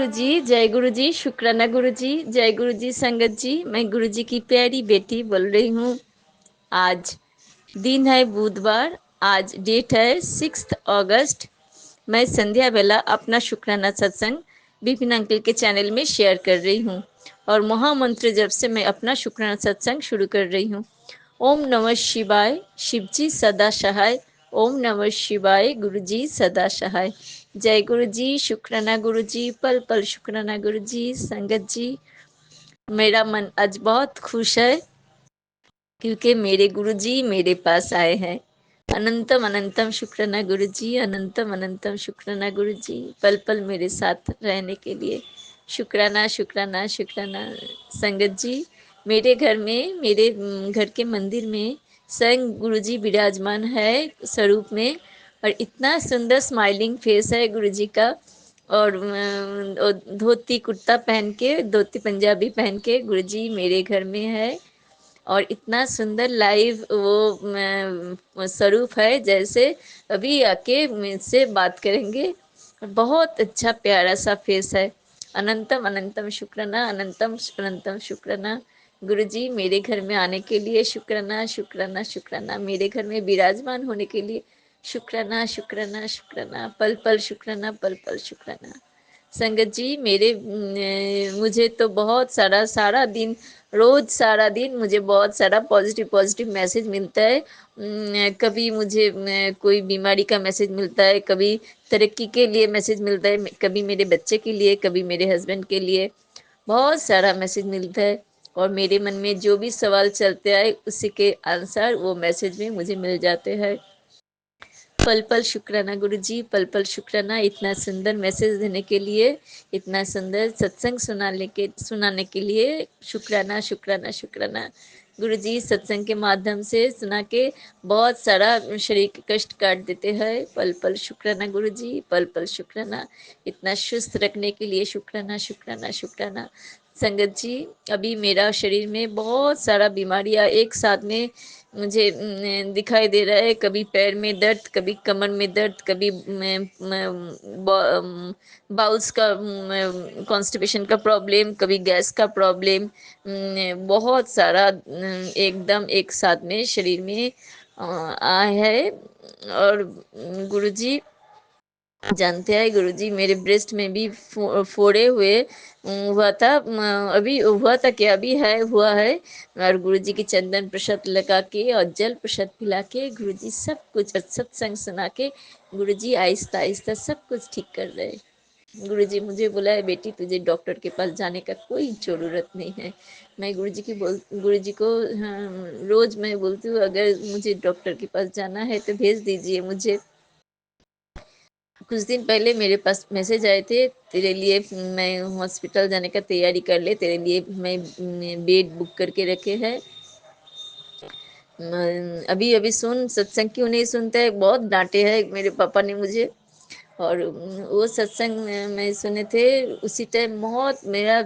गुरु जी, जय गुरु जी, शुक्राना गुरु जी, जय गुरु जी संगत जी। मैं गुरु जी की प्यारी बेटी बोल रही हूँ। आज दिन है बुधवार, आज डेट है 6 अगस्त। मैं संध्या बेला अपना शुक्राना सत्संग बिपिन अंकल के चैनल में शेयर कर रही हूँ और महामंत्र जब से मैं अपना शुक्राना सत्संग शुरू कर रही हूँ। ओम नमः शिवाय, शिवजी सदा सहाय। ओम नमः शिवाय, गुरु जी सदा सहाय। जय गुरु जी, शुक्राना गुरु जी, पल पल शुक्राना गुरु जी। संगत जी, मेरा मन आज बहुत खुश है क्योंकि मेरे गुरु जी मेरे पास आए हैं। अनंतम अनंतम शुक्राना गुरु जी, अनंतम अनंतम शुक्राना गुरु जी, पल पल मेरे साथ रहने के लिए। शुक्राना शुक्राना शुक्राना। संगत जी, मेरे घर में, मेरे घर के मंदिर में स्वयं गुरु जी विराजमान है स्वरूप में, और इतना सुंदर स्माइलिंग फेस है गुरु जी का। और धोती कुर्ता पहन के, धोती पंजाबी पहन के गुरु जी मेरे घर में है। और इतना सुंदर लाइव वो स्वरूप है जैसे अभी आके मुझसे बात करेंगे। बहुत अच्छा प्यारा सा फेस है। अनंतम अनंतम शुक्राना, अनंतम अनंतम शुक्राना गुरु जी मेरे घर में आने के लिए। शुक्राना शुक्राना शुक्राना, मेरे घर में विराजमान होने के लिए। शुक्राना शुक्राना शुक्राना, पल पल शुक्राना, पल पल शुक्राना। संगत जी, मुझे तो बहुत सारा सारा दिन, रोज सारा दिन मुझे बहुत सारा पॉजिटिव पॉजिटिव मैसेज मिलता है। कभी मुझे कोई बीमारी का मैसेज मिलता है, कभी तरक्की के लिए मैसेज मिलता है, कभी मेरे बच्चे के लिए, कभी मेरे हस्बैंड के लिए। बहुत सारा मैसेज मिलता है और मेरे मन में जो भी सवाल चलते आए उसी के आंसर वो मैसेज में मुझे मिल जाते हैं। पल पल शुक्राना गुरु जी, पल पल शुक्राना इतना सुंदर मैसेज देने के लिए, इतना सुंदर सत्संग सुनाने के लिए। शुक्राना शुक्राना शुक्राना गुरु जी, सत्संग के माध्यम से सुना के बहुत सारा शरीर के कष्ट काट देते हैं। पल पल शुक्राना गुरु जी, पल पल शुक्राना इतना सुस्त रखने के लिए। शुक्राना शुक्राना शुक्राना। संगत जी, अभी मेरा शरीर में बहुत सारा बीमारियां एक साथ में मुझे दिखाई दे रहा है। कभी पैर में दर्द, कभी कमर में दर्द, कभी बाउल्स का कॉन्स्टिपेशन का प्रॉब्लम, कभी गैस का प्रॉब्लम। बहुत सारा एकदम एक साथ में शरीर में आया है। और गुरुजी जानते हैं, गुरुजी मेरे ब्रेस्ट में भी फोड़े हुए हुआ था। अभी हुआ था क्या, अभी है, हुआ है। और गुरुजी की चंदन प्रसाद लगा के और जल प्रसाद पिला के गुरुजी सब कुछ, सत्संग सुना के गुरुजी आहिस्ता आहिस्ता सब कुछ ठीक कर रहे। गुरुजी मुझे बोला है, बेटी तुझे डॉक्टर के पास जाने का कोई ज़रूरत नहीं है। मैं गुरुजी को रोज मैं बोलती हूँ, अगर मुझे डॉक्टर के पास जाना है तो भेज दीजिए मुझे। कुछ दिन पहले मेरे पास मैसेज आए थे, तेरे लिए मैं हॉस्पिटल जाने का तैयारी कर ले, तेरे लिए मैं बेड बुक करके रखे हैं। अभी अभी सुन, सत्संग क्यों नहीं सुनता है, बहुत डांटे है मेरे पापा ने मुझे। और वो सत्संग में सुने थे उसी टाइम। बहुत मेरा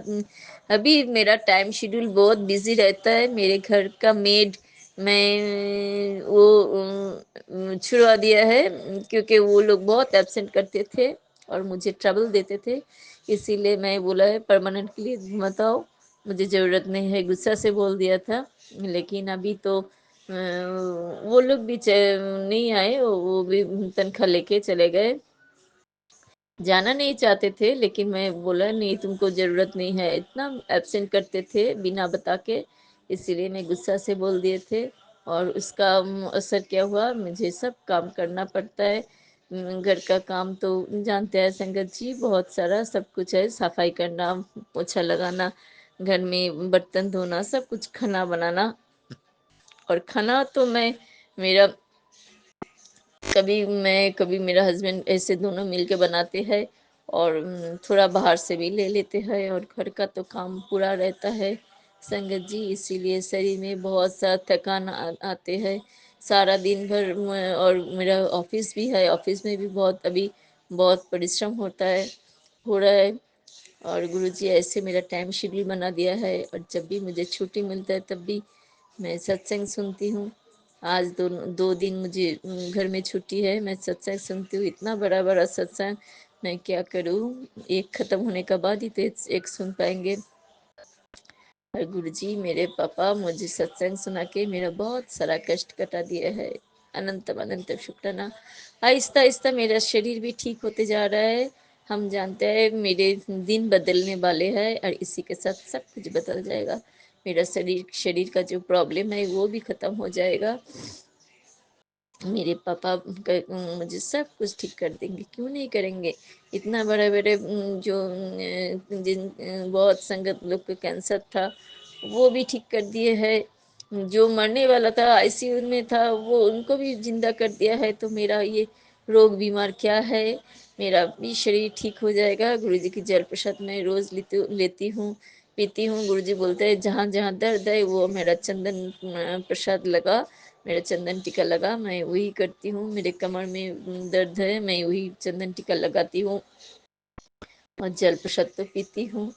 अभी मेरा टाइम शेड्यूल बहुत बिजी रहता है। मेरे घर का मेड मैं वो छुड़वा दिया है क्योंकि वो लोग बहुत एब्सेंट करते थे और मुझे ट्रबल देते थे। इसीलिए मैं बोला है परमानेंट के लिए मत आओ, मुझे ज़रूरत नहीं है, गुस्सा से बोल दिया था। लेकिन अभी तो वो लोग भी नहीं आए, वो भी तनख्वाह लेके चले गए। जाना नहीं चाहते थे लेकिन मैं बोला नहीं, तुमको ज़रूरत नहीं है, इतना एब्सेंट करते थे बिना बता के। इसीलिए मैं गुस्सा से बोल दिए थे। और उसका असर क्या हुआ, मुझे सब काम करना पड़ता है। घर का काम तो जानते हैं संगत जी, बहुत सारा सब कुछ है, सफाई करना, पोछा लगाना, घर में बर्तन धोना, सब कुछ, खाना बनाना। और खाना तो मेरा कभी मेरा हस्बैंड, ऐसे दोनों मिलके बनाते हैं। और थोड़ा बाहर से भी ले लेते हैं। और घर का तो काम पूरा रहता है संगत जी, इसीलिए शरीर में बहुत सा थकान आते हैं सारा दिन भर। और मेरा ऑफिस भी है, ऑफिस में भी बहुत अभी बहुत परिश्रम होता है, हो रहा है। और गुरुजी ऐसे मेरा टाइम शेड्यूल बना दिया है और जब भी मुझे छुट्टी मिलता है तब भी मैं सत्संग सुनती हूँ। आज दो दिन मुझे घर में छुट्टी है, मैं सत्संग सुनती हूँ। इतना बड़ा बड़ा सत्संग मैं क्या करूँ, एक खत्म होने के बाद ही तो एक सुन पाएंगे। और गुरुजी मेरे पापा मुझे सत्संग सुना के मेरा बहुत सारा कष्ट कटा दिया है। अनंतम अनंतम शुक्राना। आहिस्ता आहिस्ता मेरा शरीर भी ठीक होते जा रहा है। हम जानते हैं मेरे दिन बदलने वाले हैं और इसी के साथ सब कुछ बदल जाएगा। मेरा शरीर शरीर का जो प्रॉब्लम है वो भी खत्म हो जाएगा। मेरे पापा मुझे सब कुछ ठीक कर देंगे, क्यों नहीं करेंगे। इतना बड़े बड़े जो बहुत संगत लोग को कैंसर था वो भी ठीक कर दिए है। जो मरने वाला था आईसीयू में था वो उनको भी जिंदा कर दिया है। तो मेरा ये रोग बीमार क्या है, मेरा भी शरीर ठीक हो जाएगा। गुरु जी की जल प्रसाद मैं रोज लेती हूँ, पीती हूँ। गुरु जी बोलते हैं जहाँ जहाँ दर्द है वो मेरा चंदन प्रसाद लगा, मेरा चंदन टीका लगा। मैं वही करती हूँ। मेरे कमर में दर्द है, मैं वही चंदन टीका लगाती हूँ और जल प्रसाद तो पीती हूँ।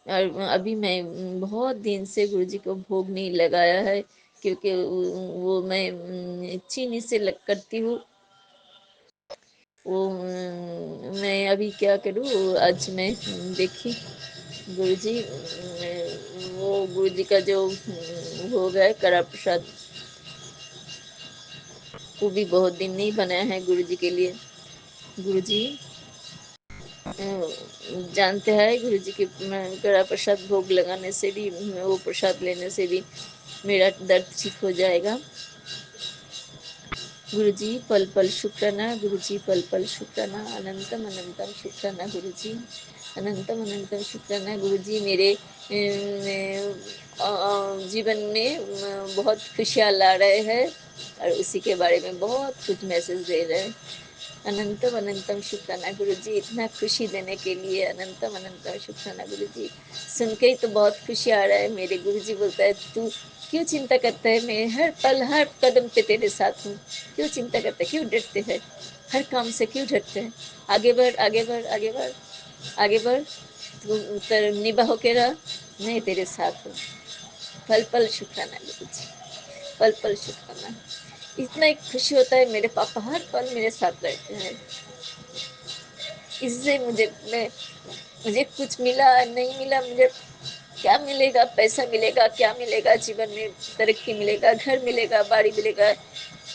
और अभी मैं बहुत दिन से गुरु जी को भोग नहीं लगाया है, क्योंकि वो मैं चीनी से करती हूँ। वो मैं अभी क्या करूँ, आज मैं देखी गुरु जी वो गुरु जी का जो भोग है कड़ा प्रसाद, वो भी बहुत दिन नहीं बनाया है गुरु जी के लिए। गुरु जी जानते हैं गुरु जी के कड़ा प्रसाद भोग लगाने से भी, वो प्रसाद लेने से भी मेरा दर्द ठीक हो जाएगा। गुरु जी पल पल शुक्राना, गुरु जी पल पल शुक्राना, अनंतम अनंतम शुक्राना गुरु जी, अनंतम अनंतम शुक्राना गुरु जी। मेरे जीवन में बहुत खुशियाँ ला रहे हैं और उसी के बारे में बहुत कुछ मैसेज दे रहे हैं। अनंतम अनंतम शुक्राना गुरु जी, इतना खुशी देने के लिए अनंतम अनंतम शुक्राना गुरु जी। सुन के ही तो बहुत खुशी आ रहा है। मेरे गुरु जी बोलता है तू क्यों चिंता करता है, मैं हर पल हर कदम पे तेरे साथ हूँ। क्यों चिंता करते, क्यों डरते हैं, हर काम से क्यों डरते हैं। आगे बढ़ आगे बढ़ आगे बढ़ आगे बढ़, तू निभा होके रह, मैं तेरे साथ हूँ। पल पल शुक्राना गुरु जी, पल पल शुक्राना। इतना एक खुशी होता है, मेरे पापा हर पल मेरे साथ रहते हैं। इससे मुझे कुछ मिला नहीं मिला, मुझे क्या मिलेगा, पैसा मिलेगा, क्या मिलेगा जीवन में, तरक्की मिलेगा, घर मिलेगा, बाड़ी मिलेगा।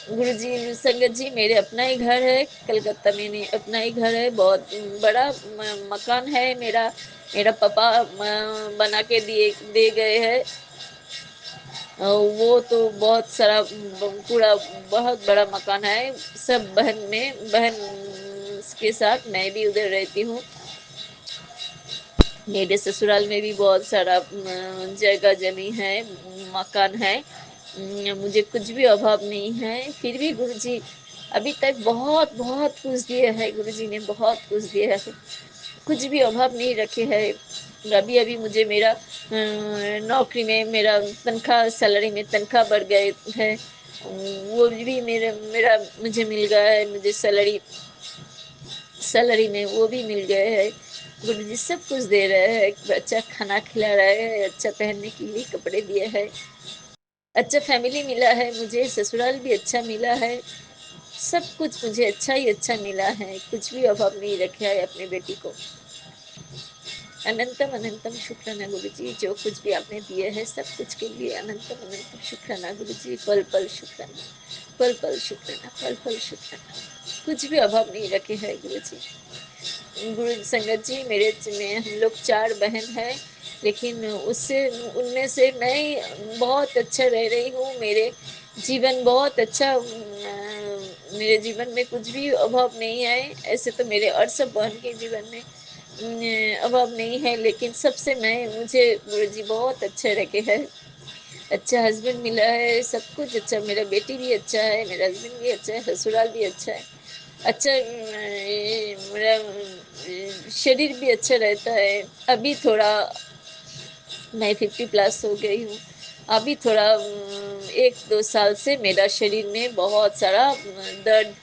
गुरु जी संगत जी मेरे अपना ही घर है, कलकत्ता में नहीं अपना ही घर है, बहुत बड़ा मकान है मेरा। मेरा पापा बना के दे गए हैं। वो तो बहुत सारा पूरा बहुत बड़ा मकान है। सब बहन के साथ मैं भी उधर रहती हूँ। मेरे ससुराल में भी बहुत सारा जगह जमी है, मकान है। मुझे कुछ भी अभाव नहीं है। फिर भी गुरुजी अभी तक बहुत बहुत कुछ दिया है, गुरुजी ने बहुत कुछ दिया है, कुछ भी अभाव नहीं रखे है। अभी अभी मुझे मेरा नौकरी में मेरा तनख्वाह सैलरी में तनख्वाह बढ़ गए है, वो भी मेरा मुझे मिल गया है। मुझे सैलरी सैलरी में वो भी मिल गए है। गुरु जी सब कुछ दे रहे हैं, अच्छा खाना खिला रहे हैं, अच्छा पहनने के लिए कपड़े दिए हैं, अच्छा फैमिली मिला है, मुझे ससुराल भी अच्छा मिला है। सब कुछ मुझे अच्छा ही अच्छा मिला है, कुछ भी अभाव नहीं रखा है अपने बेटी को। अनंतम अनंतम शुक्राना गुरु जी, जो कुछ भी आपने दिए है सब कुछ के लिए अनंतम अनंतम शुक्राना गुरु जी। पल पल शुक्राना, पल पल शुक्राना, पल पल शुक्राना। कुछ भी अभाव नहीं रखे है गुरु जी। गुरु संगत जी मेरे में हम लोग 4 बहन हैं, लेकिन उससे उनमें से मैं बहुत अच्छा रह रही हूँ। मेरे जीवन बहुत अच्छा, मेरे जीवन में कुछ भी अभाव नहीं है। ऐसे तो मेरे और सब बहन के जीवन में अभाव नहीं है, लेकिन सबसे मुझे गुरु जी बहुत अच्छे रखे हैं। अच्छा हस्बैंड मिला है, सब कुछ अच्छा, मेरा बेटी भी अच्छा है, मेरा हस्बैंड भी अच्छा है, ससुराल भी अच्छा है। अच्छा मेरा शरीर भी अच्छा रहता है। अभी थोड़ा मैं 50+ हो गई हूँ। अभी थोड़ा 1-2 साल से मेरा शरीर में बहुत सारा दर्द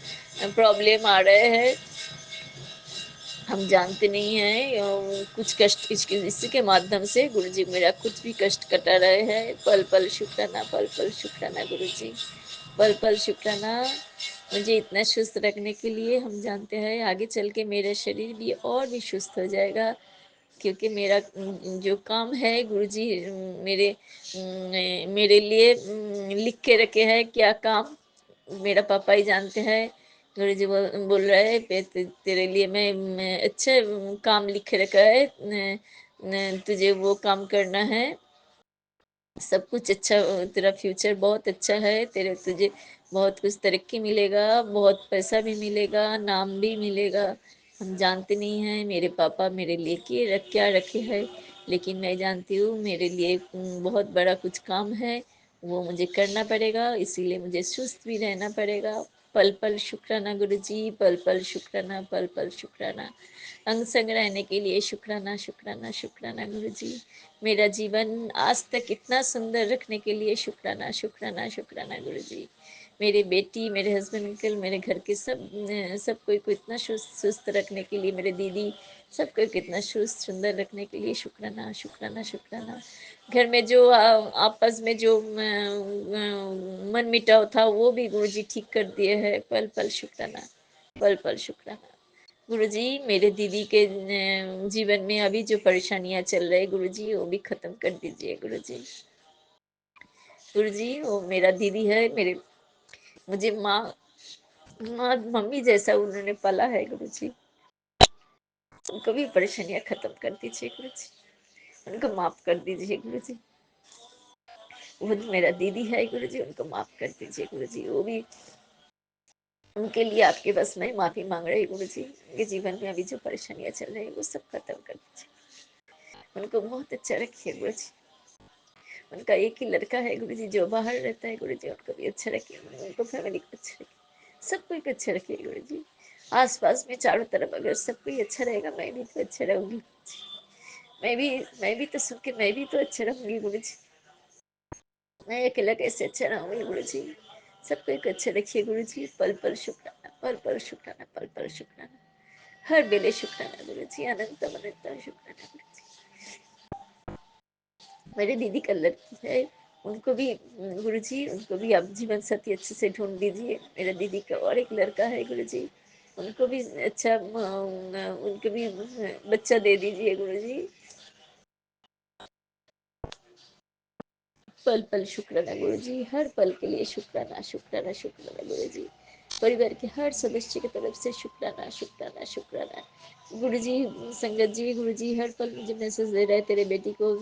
प्रॉब्लम आ रहे हैं। हम जानते नहीं हैं कुछ कष्ट इसी के माध्यम से गुरु जी मेरा कुछ भी कष्ट कटा रहे हैं। पल पल शुक्राना, पल पल शुक्राना गुरु जी, पल पल शुक्राना। मुझे इतना चुस्त रखने के लिए हम जानते हैं आगे चल के मेरा शरीर भी और भी चुस्त हो जाएगा, क्योंकि मेरा जो काम है गुरुजी मेरे मेरे लिए लिख के रखे हैं क्या काम, मेरा पापा ही जानते हैं। गुरुजी बोल रहे हैं तेरे लिए मैं अच्छा काम लिख के रखा है, तुझे वो काम करना है, सब कुछ अच्छा, तेरा फ्यूचर बहुत अच्छा है, तेरे तुझे बहुत कुछ तरक्की मिलेगा, बहुत पैसा भी मिलेगा, नाम भी मिलेगा। हम जानते नहीं हैं मेरे पापा मेरे लिए क्या रखे है, लेकिन मैं जानती हूँ मेरे लिए बहुत बड़ा कुछ काम है, वो मुझे करना पड़ेगा, इसीलिए मुझे सुस्त भी रहना पड़ेगा। पल पल शुक्राना गुरुजी, पल पल शुक्राना, पल पल शुक्राना। अंग संग रहने के लिए शुक्राना शुक्राना शुक्राना गुरुजी। मेरा जीवन आज तक इतना सुंदर रखने के लिए शुक्राना शुक्राना शुक्राना गुरुजी। मेरे बेटी, मेरे हस्बैंड अंकल, मेरे घर के सब कोई को इतना सुस्त रखने के लिए, मेरे दीदी, सब कोई को इतना सुस्त सुंदर रखने के लिए शुक्राना शुक्राना शुक्राना। घर में जो आपस में जो मन मिटाव था वो भी गुरुजी ठीक कर दिए है। पल पल शुक्राना, पल पल शुक्राना गुरुजी। मेरे दीदी के जीवन में अभी जो परेशानियां चल रही गुरुजी वो भी खत्म कर दीजिए गुरुजी। गुरुजी वो मेरा दीदी है, मेरे मुझे माँ माँ मम्मी जैसा उन्होंने पाला है गुरुजी, उनको भी परेशानियां खत्म कर दीजिए गुरुजी, उनको माफ कर दीजिए गुरुजी। वो जो मेरा दीदी है गुरुजी उनको माफ कर दीजिए गुरुजी, वो भी उनके लिए आपके बस में माफी मांग रही गुरुजी। उनके जीवन में अभी जो परेशानियां चल रही है वो सब खत्म कर दीजिए, उनको बहुत अच्छा रखिए गुरुजी। उनका एक ही लड़का है गुरुजी जो बाहर रहता है गुरुजी, उनको भी अच्छा रखिए, उनको फैमिली को अच्छा रखिए, सब कोई को अच्छा रखिए गुरुजी। आस पास में चारों तरफ अगर सब कोई अच्छा रहेगा मैं भी तो अच्छा रहूंगी, मैं भी तो सुन के मैं भी तो अच्छा रहूंगी गुरुजी। मैं अकेला कैसे अच्छा रहूंगी गुरुजी। सब कोई को अच्छा रखिए गुरुजी। पल पल शुक्राना, पल पल शुक्राना, पल पल शुक्राना, हर बेले शुक्राना गुरुजी, अनंत अनंत शुक्राना गुरुजी। मेरे दीदी का लड़की है, उनको भी गुरुजी उनको भी आप जीवन साथी अच्छे से ढूंढ दीजिए। मेरे दीदी का और एक लड़का है गुरुजी, उनको भी अच्छा उनको भी बच्चा दे दीजिए गुरुजी। पल पल शुक्राना गुरुजी, हर पल के लिए शुक्राना शुक्राना शुक्राना गुरुजी। परिवार के हर सदस्य की तरफ से शुक्राना शुक्राना शुक्राना गुरुजी। संगत जी गुरुजी हर पल मुझे मैसेज दे रहे हैं तेरे बेटी को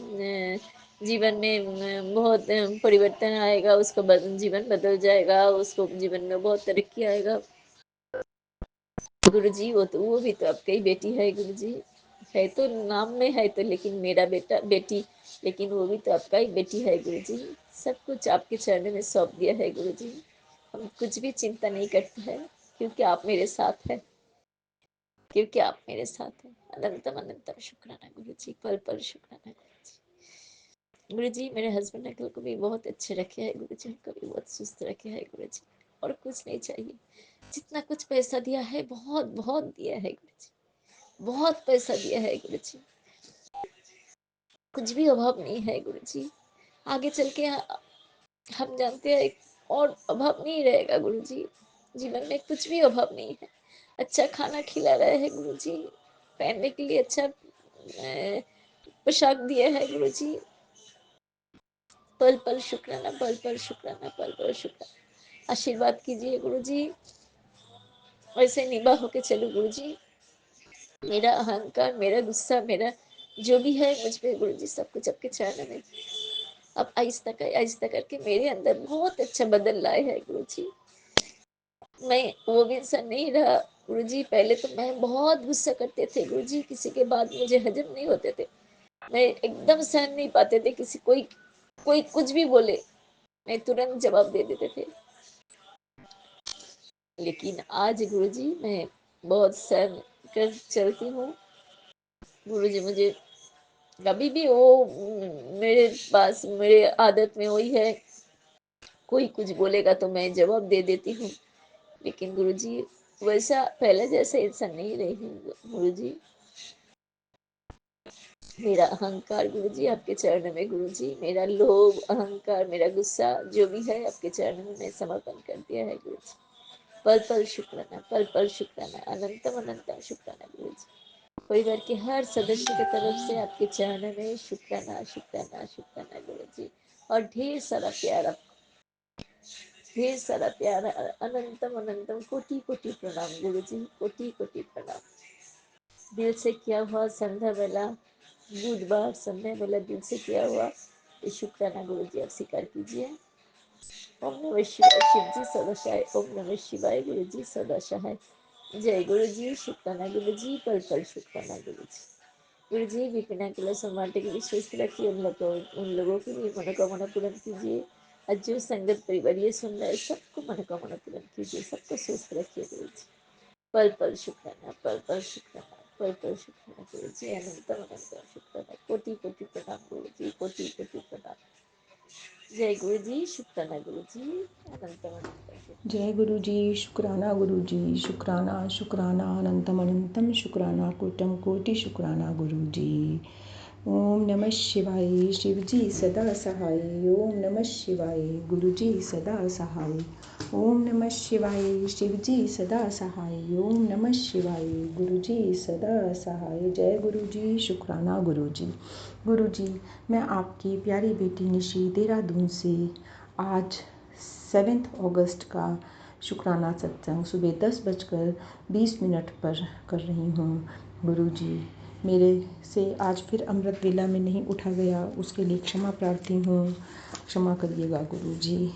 जीवन में बहुत परिवर्तन आएगा, उसका जीवन बदल जाएगा, उसको जीवन में बहुत तरक्की आएगा गुरुजी। वो भी तो आपकी ही बेटी है गुरुजी, है तो नाम में है तो, लेकिन मेरा बेटा बेटी, लेकिन वो भी तो आपका ही बेटी है गुरुजी। सब कुछ आपके चरणों में सौंप दिया है गुरुजी, हम कुछ भी चिंता नहीं करते हैं, क्योंकि आप मेरे साथ हैं, क्योंकि आप मेरे साथ हैं। अनंतम अनंतम शुक्राना गुरुजी, पल पल शुक्राना गुरुजी। गुरुजी मेरे हस्बैंड अंकल को भी बहुत अच्छे रखे हैं गुरुजी, उनको भी बहुत सुस्त रखे हैं गुरुजी, और कुछ नहीं चाहिए। जितना कुछ पैसा दिया है बहुत बहुत दिया है गुरुजी, बहुत पैसा दिया है गुरुजी, कुछ भी अभाव नहीं है गुरुजी। आगे चल के हम जानते हैं और अभाव नहीं रहेगा गुरुजी, जीवन में कुछ भी अभाव नहीं है। अच्छा खाना खिला रहे हैं गुरुजी, पहनने के लिए अच्छा पोशाक दिया है गुरुजी। पल पल शुक्राना, पल पल शुक्राना, पल पल शुक्राना। आशीर्वाद कीजिए गुरुजी, ऐसे निभा होके चलो गुरुजी। मेरा अहंकार, मेरा गुस्सा, मेरा जो भी है मुझ पे गुरुजी सब कुछ आपके चरणों में। अब आहिस्ता करके मेरे अंदर बहुत अच्छा बदल लाए है गुरुजी। मैं वो भी इंसान नहीं रहा गुरुजी। पहले तो मैं बहुत गुस्सा करते थे गुरुजी, किसी के बाद मुझे हजम नहीं होते थे, मैं एकदम सहन नहीं पाते थे, किसी कोई कोई कुछ भी बोले मैं तुरंत जवाब दे देते थे। लेकिन आज गुरुजी मैं बहुत सहन कर चलती हूँ गुरुजी। मुझे कभी भी वो मेरे पास मेरे आदत में वही है, कोई कुछ बोलेगा तो मैं जवाब दे देती हूँ। लेकिन गुरुजी वैसा पहले जैसे इंसान नहीं रही हूँ गुरुजी। मेरा अहंकार गुरुजी आपके चरणों में गुरुजी, मेरा लोभ अहंकार मेरा गुस्सा जो भी है आपके चरणों में मैं समर्पण कर दिया है गुरुजी। पल पल शुक्राना, पल पल शुक्राना, अनंतम अनंतम शुक्राना गुरु जी। परिवार के हर सदस्य की तरफ से आपके चरणों में शुक्राना शुक्राना शुक्राना गुरु जी। और ढेर सारा प्यार, ढेर सारा प्यार, अनंतम अनंतम कोटि कोटि प्रणाम गुरु जी, कोटि कोटि प्रणाम। दिल से किया हुआ संध्या वेला, बुधवार संध्या वेला दिल से किया हुआ ये शुक्राना गुरु जी आप स्वीकार कीजिए। ओम नमः शिवाय, शिव जी सदा सहाय। ओम नमः शिवाय, गुरु जी सदा सहाय। जय गुरु जी, शुक्राना गुरु जी, पल पल शुक्राना गुरु जी। गुरु जी विपिना किला सम्राट की विशेष रखिए, उन लोगों की भी मनोकामना पूर्ण कीजिए। और जो संगत परिवार ये सुन रहे सबको मनोकामना पूर्ण कीजिए, सबको स्वस्थ रखिए गुरु जी। पल पल शुक्राना, पल पल शुक्राना, पल पल शुक्राना गुरु जी, अनंतम अनंतम शुक्राना, कोटि कोटि प्रणाम गुरु जी, कोटि कोटि प्रणाम। जय गुरु जी, शुक्राना गुरु जी, अनंतम अनंतम शुक्राना। जय गुरु जी, शुक्राना गुरु जी, शुक्राना शुक्राना, अनंतम अनंतम शुक्राना, कोटम कोटि शुक्राना गुरु जी। ओम नमः शिवाय, शिव जी सदा सहाय। ओम नमः शिवाय, गुरु जी सदा सहाय। ओम नमः शिवाय, शिव जी सदा सहाय। ओम नमः शिवाय, गुरु जी सदा सहाय। जय गुरु जी, शुक्राना गुरु जी। गुरु जी, मैं आपकी प्यारी बेटी निशी देहरादून से आज 7 अगस्त का शुक्राना सत्संग सुबह 10:20 पर कर रही हूँ। गुरु जी, मेरे से आज फिर अमृत वेला में नहीं उठा गया, उसके लिए क्षमा प्रार्थी हूँ। क्षमा करिएगा गुरु जी।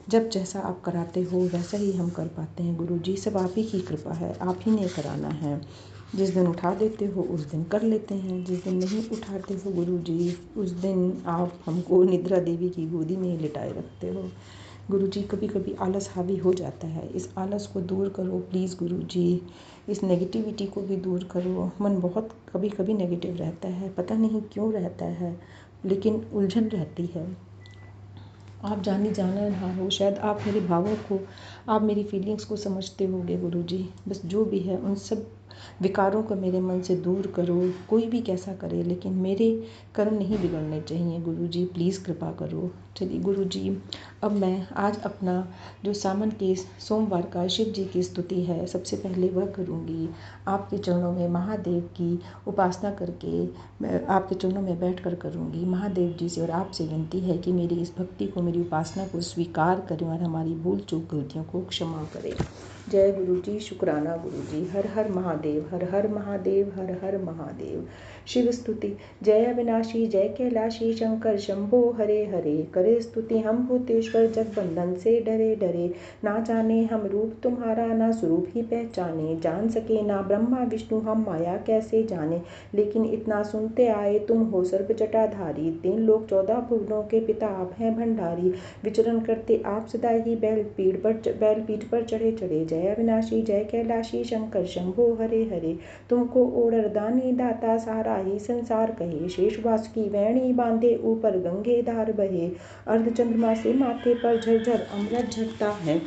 जब जैसा आप कराते हो वैसा ही हम कर पाते हैं गुरु जी, सब आप ही की कृपा है, आप ही ने कराना है। जिस दिन उठा देते हो उस दिन कर लेते हैं, जिस दिन नहीं उठाते हो गुरु जी उस दिन आप हमको निद्रा देवी की गोदी में लिटाए रखते हो। गुरु जी, कभी कभी आलस हावी हो जाता है, इस आलस को दूर करो प्लीज़ गुरु जी। इस नेगेटिविटी को भी दूर करो। मन बहुत कभी कभी नेगेटिव रहता है, पता नहीं क्यों रहता है, लेकिन उलझन रहती है। आप जानी जाना ना हो, शायद आप मेरे भावों को, आप मेरी फीलिंग्स को समझते होंगे गुरु जी। बस जो भी है उन सब विकारों को मेरे मन से दूर करो। कोई भी कैसा करे, लेकिन मेरे कर्म नहीं बिगड़ने चाहिए गुरु जी, प्लीज़ कृपा करो। चलिए गुरु जी, अब मैं आज अपना जो सावन के सोमवार का शिव जी की स्तुति है, सबसे पहले वह करूँगी। आपके चरणों में महादेव की उपासना करके मैं आपके चरणों में बैठकर करूँगी। महादेव जी से और आपसे विनती है कि मेरी इस भक्ति को, मेरी उपासना को स्वीकार करें और हमारी भूल चूक गलतियों को क्षमा करें। जय गुरु जी, शुक्राना गुरु जी। हर हर महादेव, हर हर महादेव, हर हर महादेव। शिव स्तुति। जय अविनाशी, जय कैलाशी, शंकर शंभो हरे हरे। करे स्तुति हम भूतेश्वर, जगबंधन से डरे डरे। ना जाने हम रूप तुम्हारा, ना स्वरूप ही पहचाने। जान सके ना ब्रह्मा विष्णु, हम माया कैसे जाने। लेकिन इतना सुनते आए, तुम हो सर्प जटाधारी। 3 लोक 14 भुवनों के पिता आप हैं भंडारी। विचरण करते आप सदा ही बैल पीठ पर चढ़े चढ़े। जय अविनाशी, जय कैलाशी, शंकर शंभो हरे हरे। तुमको ओढ़र दानी दाता, सारा ही संसार कहे। शेष वासुकी वैणी बांधे, ऊपर गंगे धार बहे। अर्ध चंद्रमा से माथे पर झरझर अमृत झरता है।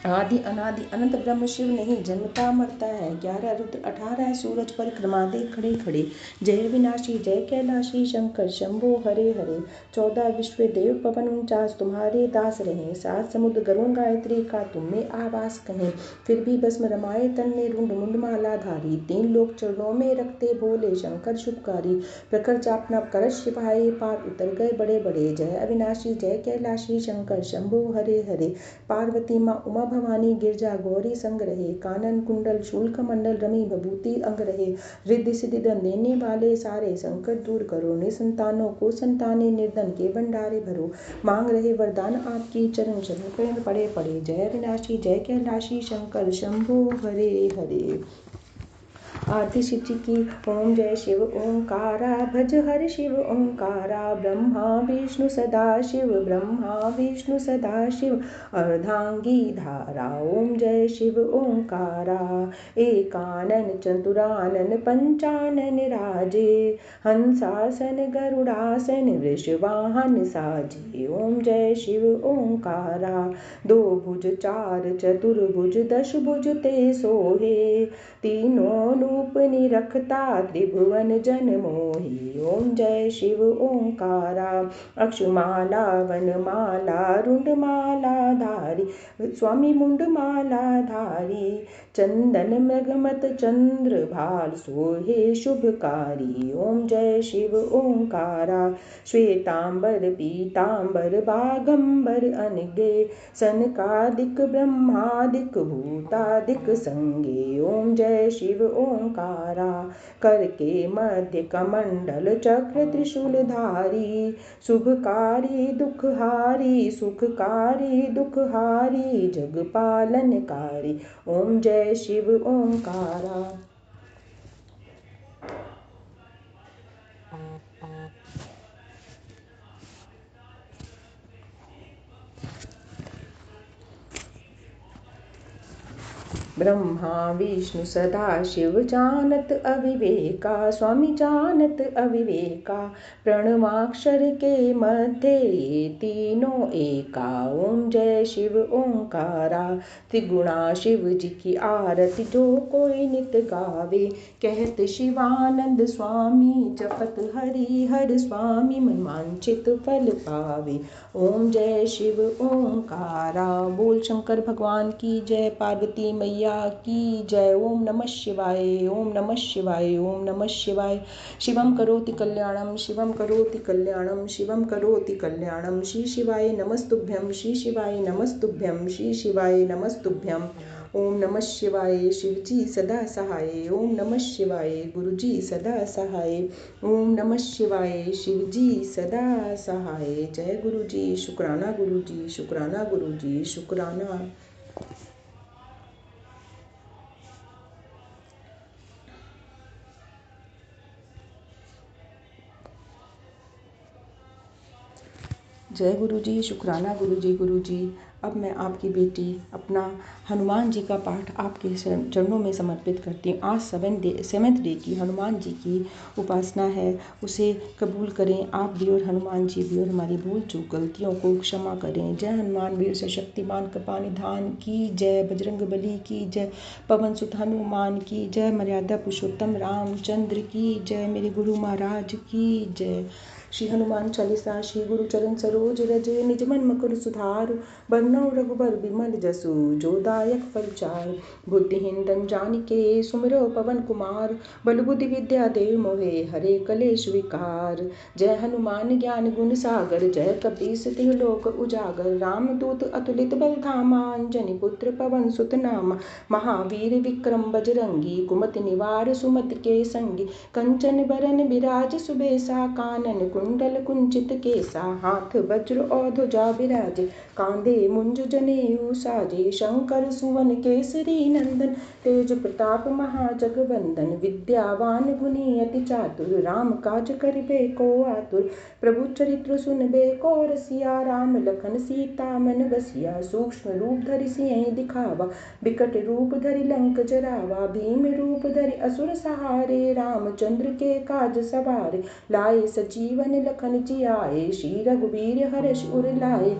आदि अनादि अनंत ब्रह्म शिव नहीं, जन्मता मरता है। 11 रुद्र 18 सूरज परिक्रमा दे खड़े खड़े। जय विनाशी, जय कैलाशी, शंकर शंभो हरे हरे। 14 विश्व देव पवन 49 तुम्हारे दास रहे। 7 समुद्र गरुण गायत्री का तुम में आवास कहें। फिर भी भस्म रमाए तन में, रुंड मुंड माला धारी। 3 लोक चरणों में रखते, भोले शंकर शुभकारी। प्रखर चापना करश छिपाए, पार उतर गए बड़े बड़े। जय अविनाशी, जय कैलाशी, शंकर शंभो हरे हरे। पार्वती माँ उमा भवानी, गिरजा गौरी संग रहे। कानन कुंडल शूल कमंडल, रमी भभूति अंग रहे। रिद्धि सिद्धि धन देने वाले, सारे संकट दूर करो। निसंतानों को संताने, निर्धन के भंडारे भरो। मांग रहे वरदान आपकी, चरण शरण पड़े पड़े। जय अविनाशी, जय कैलाशी, शंकर शंभो हरे हरे। आरती शिव जी की। ओम जय शिव ओंकारा, भज हर शिव ओंकारा। ब्रह्मा विष्णु सदा शिव, ब्रह्मा विष्णु सदा शिव। अर्धांगी धारा, ओम जय शिव ओंकारा। एकानन चतुरानन पंचानन राजे। हंसासन गरुड़ासन, वृषवाहन साजे। ओम जय शिव ओंकारा। 2 भुज 4 चतुर्भुज, 10 भुज ते सोहे। तीनों रूप निरखता त्रिभुवन जन मोहि। ओम जय शिव ओंकारा। अक्षुमाला वनमाला रुंडमाला धारी स्वामी मुंडमाला धारी। चंदन मृगमत चंद्र भाल सोहे शुभकारी। ओम जय शिव ओंकारा। श्वेतांबर पीतांबर बागंबर अनगे सनकादिक ब्रह्मादिक भूतादिक संगे। ओम जय शिव ओंकारा। कर के मध्य कमंडल चक्र त्रिशूलधारी शुभकारी दुखहारी सुखकारी दुखहारी जगपालनकारी। ओम जय शिव ओंकारा। ब्रह्मा विष्णु सदा शिव जानत अविवेका स्वामी जानत अविवेका। प्रणवाक्षर के मध्य ये तीनों एका। ओम जय शिव ओंकारा। त्रिगुणा शिव जी की आरती जो कोई नित गावे। कहत शिवानंद स्वामी जपत हरि हर स्वामी मन वांछित फल पावे। ओम जय शिव ओंकारा। बोल शंकर भगवान की जय, पार्वती मैया की जय। ओम नमः शिवाय ओम नमः शिवाय ओम नमः शिवाय। शिवम करोति कल्याणम शिवम करोति कल्याणम शिवम करोति कल्याणम। श्री शिवाय नमस्तुभ्यं श्री शिवाय नमस्तुभ्यं श्री शिवाय नमस्तुभ्यं। ओम नमः शिवाय। शिवजी सदा सहाय। ओम नमः शिवाय। गुरुजी सदा सहाय। ओम नमः शिवाय। शिवजी सदा सहाय। जय गुरुजी। शुक्राना गुरुजी शुक्राना गुरुजी शुक्राना। जय गुरुजी। शुक्राना गुरुजी। गुरुजी अब मैं आपकी बेटी अपना हनुमान जी का पाठ आपके चरणों में समर्पित करती हूँ। आज 7th डे की हनुमान जी की उपासना है, उसे कबूल करें आप भी और हनुमान जी भी, और हमारी भूल चूक गलतियों को क्षमा करें। जय हनुमान वीर सशक्तिमान कृपानिधान की जय। बजरंग बली की जय। पवन सुत हनुमान की जय। मर्यादा पुरुषोत्तम रामचंद्र की जय। मेरे गुरु महाराज की जय। श्री हनुमान चालीसा। श्री गुरु चरण सरोज रज निज मन मकुर सुधार। बरनउँ रघुबर बिमल जसु जो दायक फल चार। बुद्धिहीन तन जानिके सुमिरो पवन कुमार। बल बुद्धि विद्या देव मोहे हरे कलेश विकार। जय हनुमान ज्ञान गुण सागर जय कपीस तिहुँ लोक उजागर। राम दूत अतुलित बल धामा अंजनी पुत्र पवन सुत नामा। महावीर विक्रम बजरंगी कुमति निवार सुमति के संगी। कंचन बरन बिराज सुबेसा कानन कुंडल कुंचित केसा। हाथ वज्र और ध्वजा विराजे कांधे मुंज जनेऊ साजे। शंकर सुवन केसरी नंदन तेज प्रताप महाजगवंदन। विद्यावान गुणी अति चातुर राम काज करिबे को आतुर। प्रभु चरित्र सुनबे को रसिया राम लखन सीता मन बसिया। सूक्ष्म रूप धरि सियहि दिखावा बिकट रूप धरि लंक जरावा। भीम रूप धरि असुर सहारे रामचंद्र के काज सवारे। लाए सजीवन लखन जियाए श्री रघुबीर हर्ष उर लाए।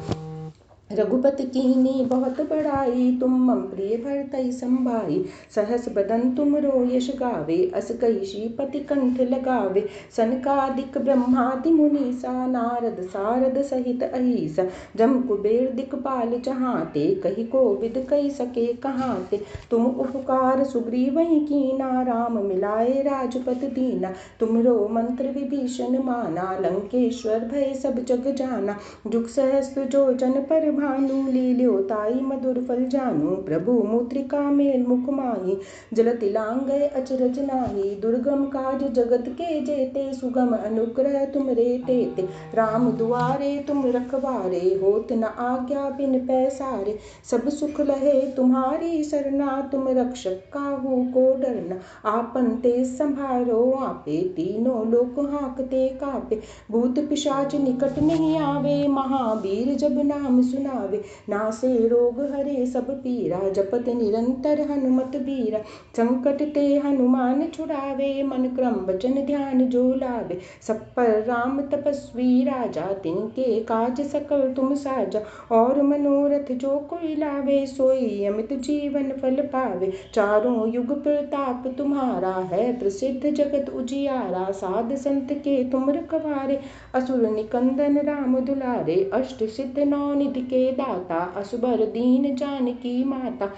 रघुपति कीन्ही बहुत बड़ाई तुम मम प्रिय भरतहि संभाई। सहस बदन तुम रो यश गावे अस कहि श्रीपति कंठ लगावे। सनकादिक ब्रह्मादि मुनीसा नारद सारद सहित अहिसा। जम कुबेर दिक्पाल चहाते कहि कोविद कहि सके कहाते। तुम उपकार सुग्रीवहि कीना राम मिलाए राजपद दीना। तुमरो मंत्र विभीषण माना लंकेश्वर भय सब जग जाना। जुग सहस्त्र जो जन पर भानु लील्यो ताई मधुर फल जानू। प्रभु मुद्रिका मेल मुख माही जलति लांघय अचरज नाही। दुर्गम काज जगत के जेते सुगम अनुग्रह तुमरे तेते। राम दुआरे तुम रखवारे होत न आज्ञा बिन पैसारे। सब सुख लहे तुम्हारी सरना तुम रक्षक काहू को डरना। आपन तेज संभारो आपे तीनों लोक हाँकते कापे। भूत पिशाच निकट नहीं आवे महावीर जब नाम सुना जावे, नासे रोग हरे सब पीरा, जपत निरंतर हनुमत बीरा। संकट ते हनुमान छुड़ावे, मन क्रम वचन ध्यान जो लावे। सब पर राम तपस्वी राजा, तिनके काज सकल तुम साजा। और मनोरथ जो कोई लावे, सोई अमित जीवन फल पावे। चारों युग प्रताप तुम्हारा है, प्रसिद्ध जगत उजियारा। साध संत के तुम रखवारे, असुर निकंदन राम दुलारे। अष्ट सिद्ध नौ निधि के दाता, असबर दीन जानकी माता।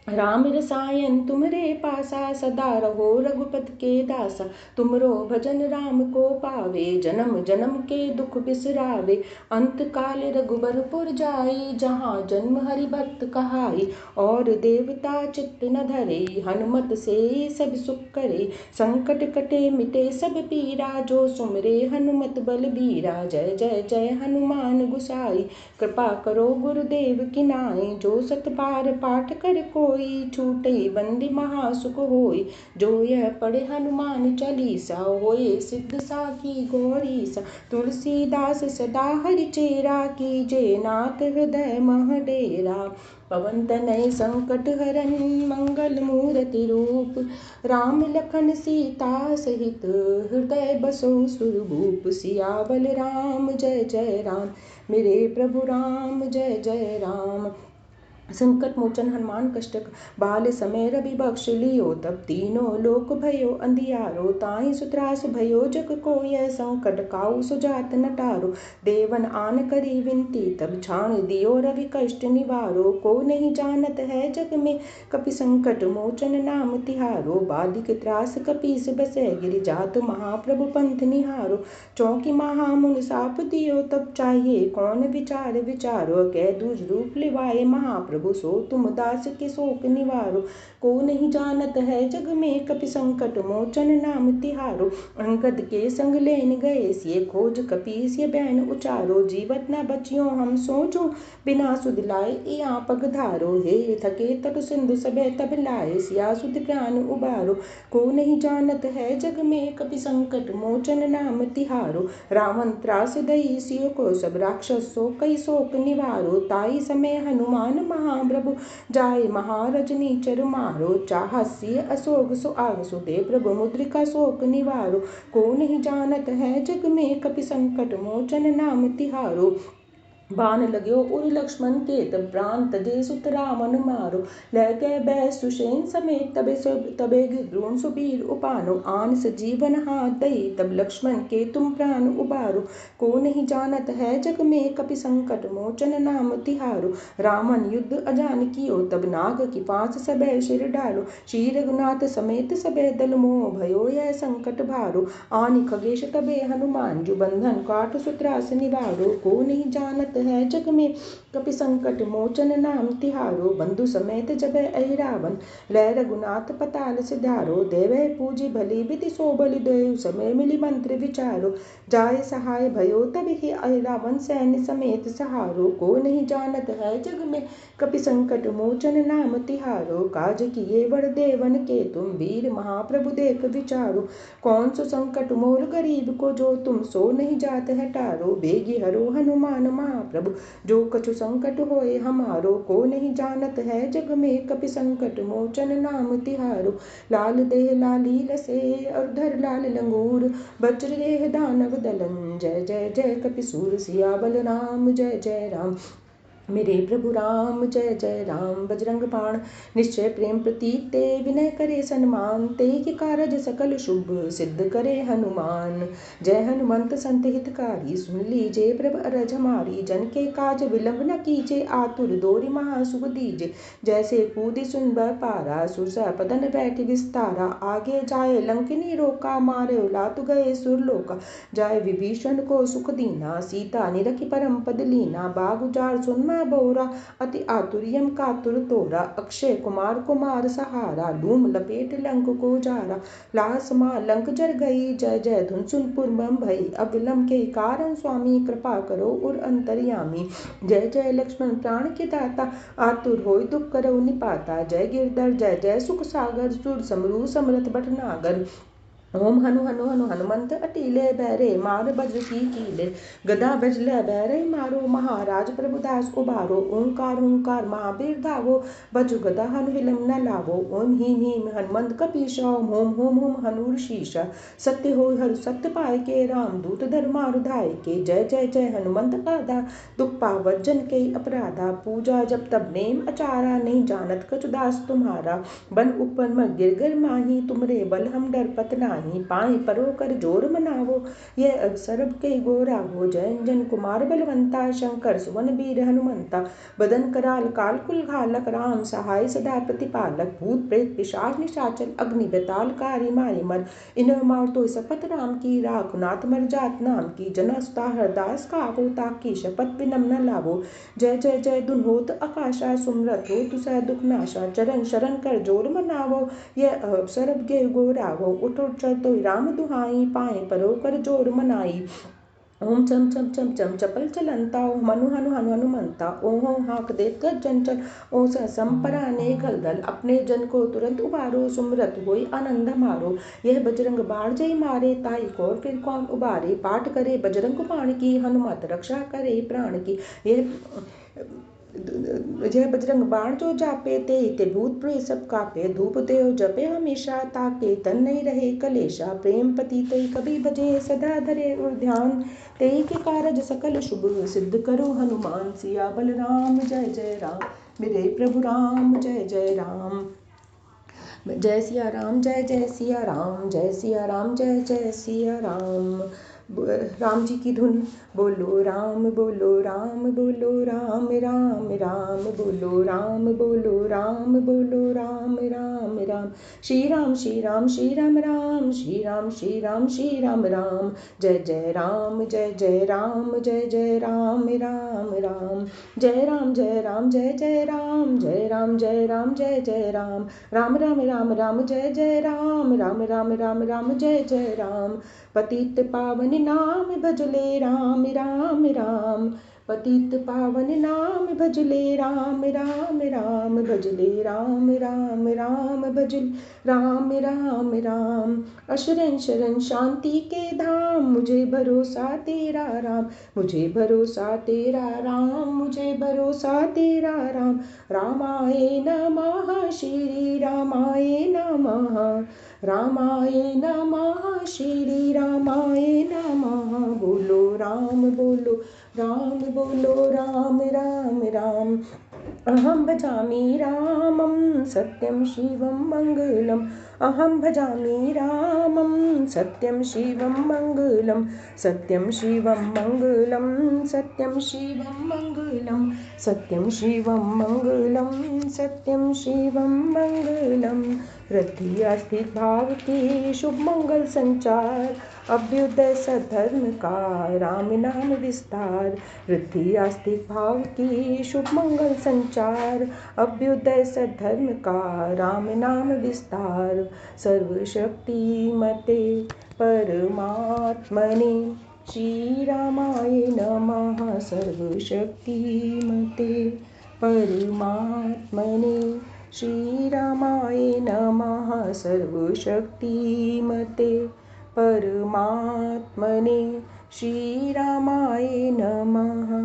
राम रसायन तुमरे पासा, सदा रहो रघुपति के दासा। तुमरो भजन राम को पावे, जन्म जन्म के दुख बिसरावे। अंत काल रघुबरपुर जाई, जहाँ जन्म हरि भक्त कहाई। और देवता चित्त न धरे, हनुमत से सब सुख करे। संकट कटे मिटे सब पीरा, जो सुमरे हनुमत बलबीरा। जय जय जय हनुमान गुसाई, कृपा करो गुरुदेव की नाई। जो सत बार पाठ कर कोई, छूटे बंदी महासुख होई। जो यह पढ़े हनुमान चालीसा, होए सिद्ध साखी गौरीसा। तुलसीदास सदा हरिचेरा, कीजे नाथ हृदय मह डेरा। पवन तनय संकट हरन, मंगल मूर्ति रूप। राम लखन सीता सहित, हृदय बसो सुरभूप। सियावल राम जय जय राम, मेरे प्रभु राम जय जय राम। संकट मोचन हनुमान कष्टक बाल समय रवि बख्श लियो। तब तीनों लोक भयो अंधियारो, ताहि सुत्रास भयो जग कोय। संकट काहू सुजात न टारो, देवन आन करी विनती। तब छाण दियो रवि कष्ट निवारो, को नहीं जानत है जग में। कपि संकट मोचन नाम तिहारो, बाधिक त्रास कपीस बसै। गिरि जात महाप्रभु पंथ निहारो, चौकी महामुन साप दियो। तब चाहिए कौन विचार विचारो, कै दूज रूप लिवाए महाप्रभु। सो तुम दास के शोक निवारो, को नहीं जानत है जग में। कपि संकट मोचन नाम तिहारो, अंगद के संग लेन गए सिए। खोज कपीस ये बैन उचारो, जीवत न बचियो हम सोचो। बिना सुध लाए इया पग धारो, हे थके तट सिंधु सबे तब लाए। सिया सुध प्राण उबारो, को नहीं जानत है जग में। कपि संकट मोचन नाम तिहारो, रावण त्रास दई सियो को। सब राक्षस सो कई शोक निवारो, ताई समय हनुमान महाप्रभु। जाय महारजनी चर मारो, चाहस्य अशोक सो आगसु। दे प्रभु मुद्रिका शोक निवारो, को नहीं जानत है जग में। कपि संकट मोचन नाम तिहारो, बाण लग्यो उर लक्ष्मण के। तब प्राण तजे सुत रामन मारो, लय गए बै सुषेण समेत। तबे द्रोण सुबीर उपानो, आन सजीवन हाथ दई। तब लक्ष्मण के तुम प्राण उबारो, को नहीं जानत है जग में। कपि संकट मोचन नाम तिहारो, रामन युद्ध अजान कियो। तब नाग की फांस सबे सिर डालो, श्री रघुनाथ समेत सबे दल। मोह भयो यह संकट भारो, आनि खगेश तबे हनुमान। जो बंधन काट सुत्रास निवारो, को नहीं जानत है जग में। कपि संकट मोचन नाम तिहारो, बंधु समेत जबै अहि रावण। लय रघुनाथ पताल सिधारो, देवै पूजी भली विधि सो बलि देव। समय मिली मंत्र विचारो, जाय सहाय भयो तब ही अहि रावण सैन्य समेत सहारो। को नहीं जानत है जग में, कपि संकट मोचन नाम तिहारो। काज किए बड़ देवन के तुम, वीर महाप्रभु देख विचारो। कौन सो संकट मोर गरीब को, जो तुम सो नहीं जात है टारो। बेगी हरो हनुमान महाप्रभु, जो कछु संकट होए हमारो। को नहीं जानत है जग में, कपि संकट मोचन नाम तिहारो। लाल देह लाली लसे, और धर लाल लंगूर। वज्र देह दानव दलन, जय जय जय कपिसूर। सियावल राम जय जय राम, मेरे प्रभु राम जय जय राम। बजरंग बाण निश्चय प्रेम प्रतीक, ते विनय करे सन्मान। ते कि कारज सकल शुभ, सिद्ध करे हनुमान। जय हनुमंत संत हितकारी, सुन लीजे प्रभ अरज हमारी। जन के काज विलंब न कीजे, आतुर दोरि महासुख दीजे। जैसे कूदि सुनबर पारा, सुरसा पदन बैठि विस्तारा। आगे जाए लंकिनी रोका, मारे लातु गए सुरलोका। जाय विभीषण को सुख दीना, सीता निरखि परम पद लीना। बाग उजाड़ सुन बोरा, अति आतुर्यम कातुर तोरा। अक्षय कुमार कुमार सहारा, लूम लपेट लंक को जारा। लास मां लंक जर गई, जय जय धुन सुन पुरबम भई। अब विलंब के कारण स्वामी, कृपा करो उर अंतर्यामी। जय जय लक्ष्मण प्राण के दाता, आतुर होय दुख करौ निपाता। जय गिरधर जय जय सुख सागर, सुर समरू समरथ भटनागर। ओम हनु हनु हनु हनुमंत अटीले बैरे मार बज्र की कीले गदा बजले बैरे मारो महाराज प्रभुदास उबारो ओंकार ओंकार महावीर धावो बज गदा हनु विलम न लावो ओम हीम हनुमंत कपीशा होम होम होम हनुर शीशा सत्य हो हर सत्य पाए के राम दूत धर्मार धाय के जय जय जय हनुमंत पादा दुख पावत जन के अपराधा पूजा जब तब नेम अचारा नहीं जानत कछुदास तुम्हारा बन ऊपर में गिर गिर माही तुमरे बल हम डर पत नाही पाए परो कर जोर मनावो ये अवसर के गोरा हो जय जन कुमार बलवंता शंकर सुवन वीर हनुमंता बदन कराल काल कुल घालक राम सहाय सदा प्रतिपालक भूत प्रेत पिशाच निशाचर अग्नि बेताल कारी मारी मर इन मार तो शपथ राम की राखनाथ मर जात नाम की जनस्ता हरदास कावो ताकी शपथ बिनम न लावो जय जय जय दुन होत आकाशा सुमरत हो तुसा दुख नाशा चरण शरण कर जोर मनावो ये अवसर गे गोरावो उठ उठ चल तो राम दुहाई पाए परो कर जोर मनाई ओम चम चम चम चम चपल चलंता ओम मनु हनु हनु हनुमंता ओम हो हाक दे कर चंचल ओ संपराने घलदल अपने जन को तुरंत उबारो सुमरत होई आनंद मारो यह बजरंग बाण जय मारे ताई को फिर कौन उबारे पाठ करे बजरंग बाण की हनुमत रक्षा करे प्राण की यह जय बजरंग बाण जो जापे ते भूत प्रेत सब कापे धूप देव जपे हमेशा ताके तन नहीं रहे कलेशा प्रेम पति ते कभी भजे सदा धरे और ध्यान ते के कारज सकल शुभ सिद्ध करो हनुमान सिया बल राम जय जय राम मेरे प्रभु राम जय जय राम जय सिया राम जय जय सिया राम जय सिया राम जय जय सिया राम राम जी की धुन बोलो राम बोलो राम बोलो राम राम राम बोलो राम बोलो राम बोलो राम राम राम श्री राम श्री राम श्री राम राम श्री राम श्री राम श्री राम राम जय जय राम जय जय राम जय जय राम राम राम जय राम जय राम जय जय राम जय राम जय राम जय जय राम राम राम राम राम जय जय राम राम राम राम राम जय जय राम पतित पावन नाम भजले राम राम राम पतित पावन नाम भजले राम राम राम भजले राम राम राम भजल राम राम राम अशरण शरण शांति के धाम मुझे भरोसा तेरा राम मुझे भरोसा तेरा राम मुझे भरोसा तेरा राम रामाय नमः श्री रामाय नमः रामाय नमः श्री रामाय नमः बोलो राम बोलो राम राम राम अहं भजामि रामं सत्यं शिवं मङ्गलम् अहं भजामि रामं सत्यं शिवं मङ्गलं सत्यं शिवं मङ्गलं सत्यं शिवं मङ्गलं सत्यं शिवं मङ्गलं सत्यं शिवं मङ्गलं वृद्धि अस्थित भाव की शुभ मंगल संचार अभ्युदय सधर्म का राम नाम विस्तार वृद्धि आस्तिक भाव की शुभ मंगल संचार अभ्युदय सधर्म का राम नाम विस्तार सर्वशक्ति मते परमात्मने श्री रामाय नमः सर्वशक्ति मते परमात्मने श्री रामाय नमः सर्वशक्ति मते परमात्मने श्री रामाय नमः।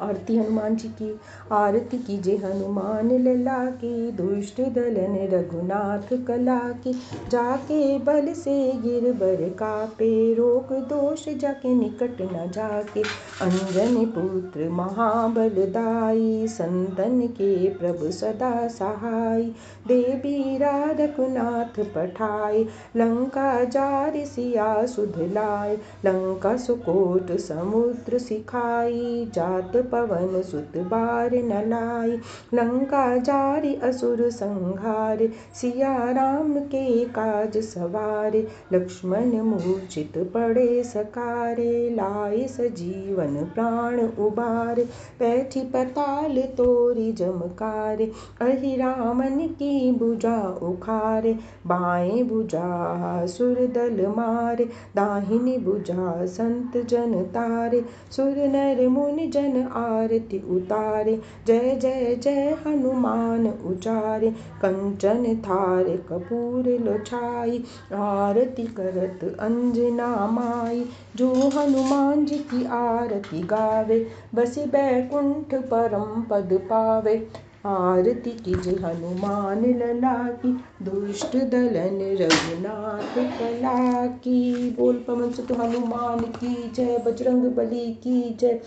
आरती हनुमान जी की आरती कीजिए हनुमान लला की दुष्ट दलन रघुनाथ कला की जाके बल से गिर बर कापे रोग दोष जाके निकट न जाके अंजन पुत्र महाबलदाई संतन के प्रभु सदा सहाय देवी रघुनाथ पठाए लंका जार सिया सुध लाए लंका सुकोट समुद्र सिखाई जात पवन सुत बार न लाई लंका जारी असुर संहार सिया राम के काज सवारे लक्ष्मण मूर्छित पड़े सकारे लाए सजीवन प्राण उबार बैठी पताल तोरी जमकारे अहि रामन की भुजा उखारे बाएं भुजा सुर दल मारे दाहिनी भुजा संत जन तारे सुर नर मुनि जन आरती उतारे, जय जय जय हनुमान उचारे, कंचन थारे कपूर लो छाई, आरती करत अंजना माई, जो हनुमान जी की आरती गावे, बसी बैकुंठ परम पद पावे, आरती कीजे हनुमान लला की, दुष्ट दलन रघुनाथ कला की। बोल पवन सुत हनुमान की जय, बजरंग बली की जय,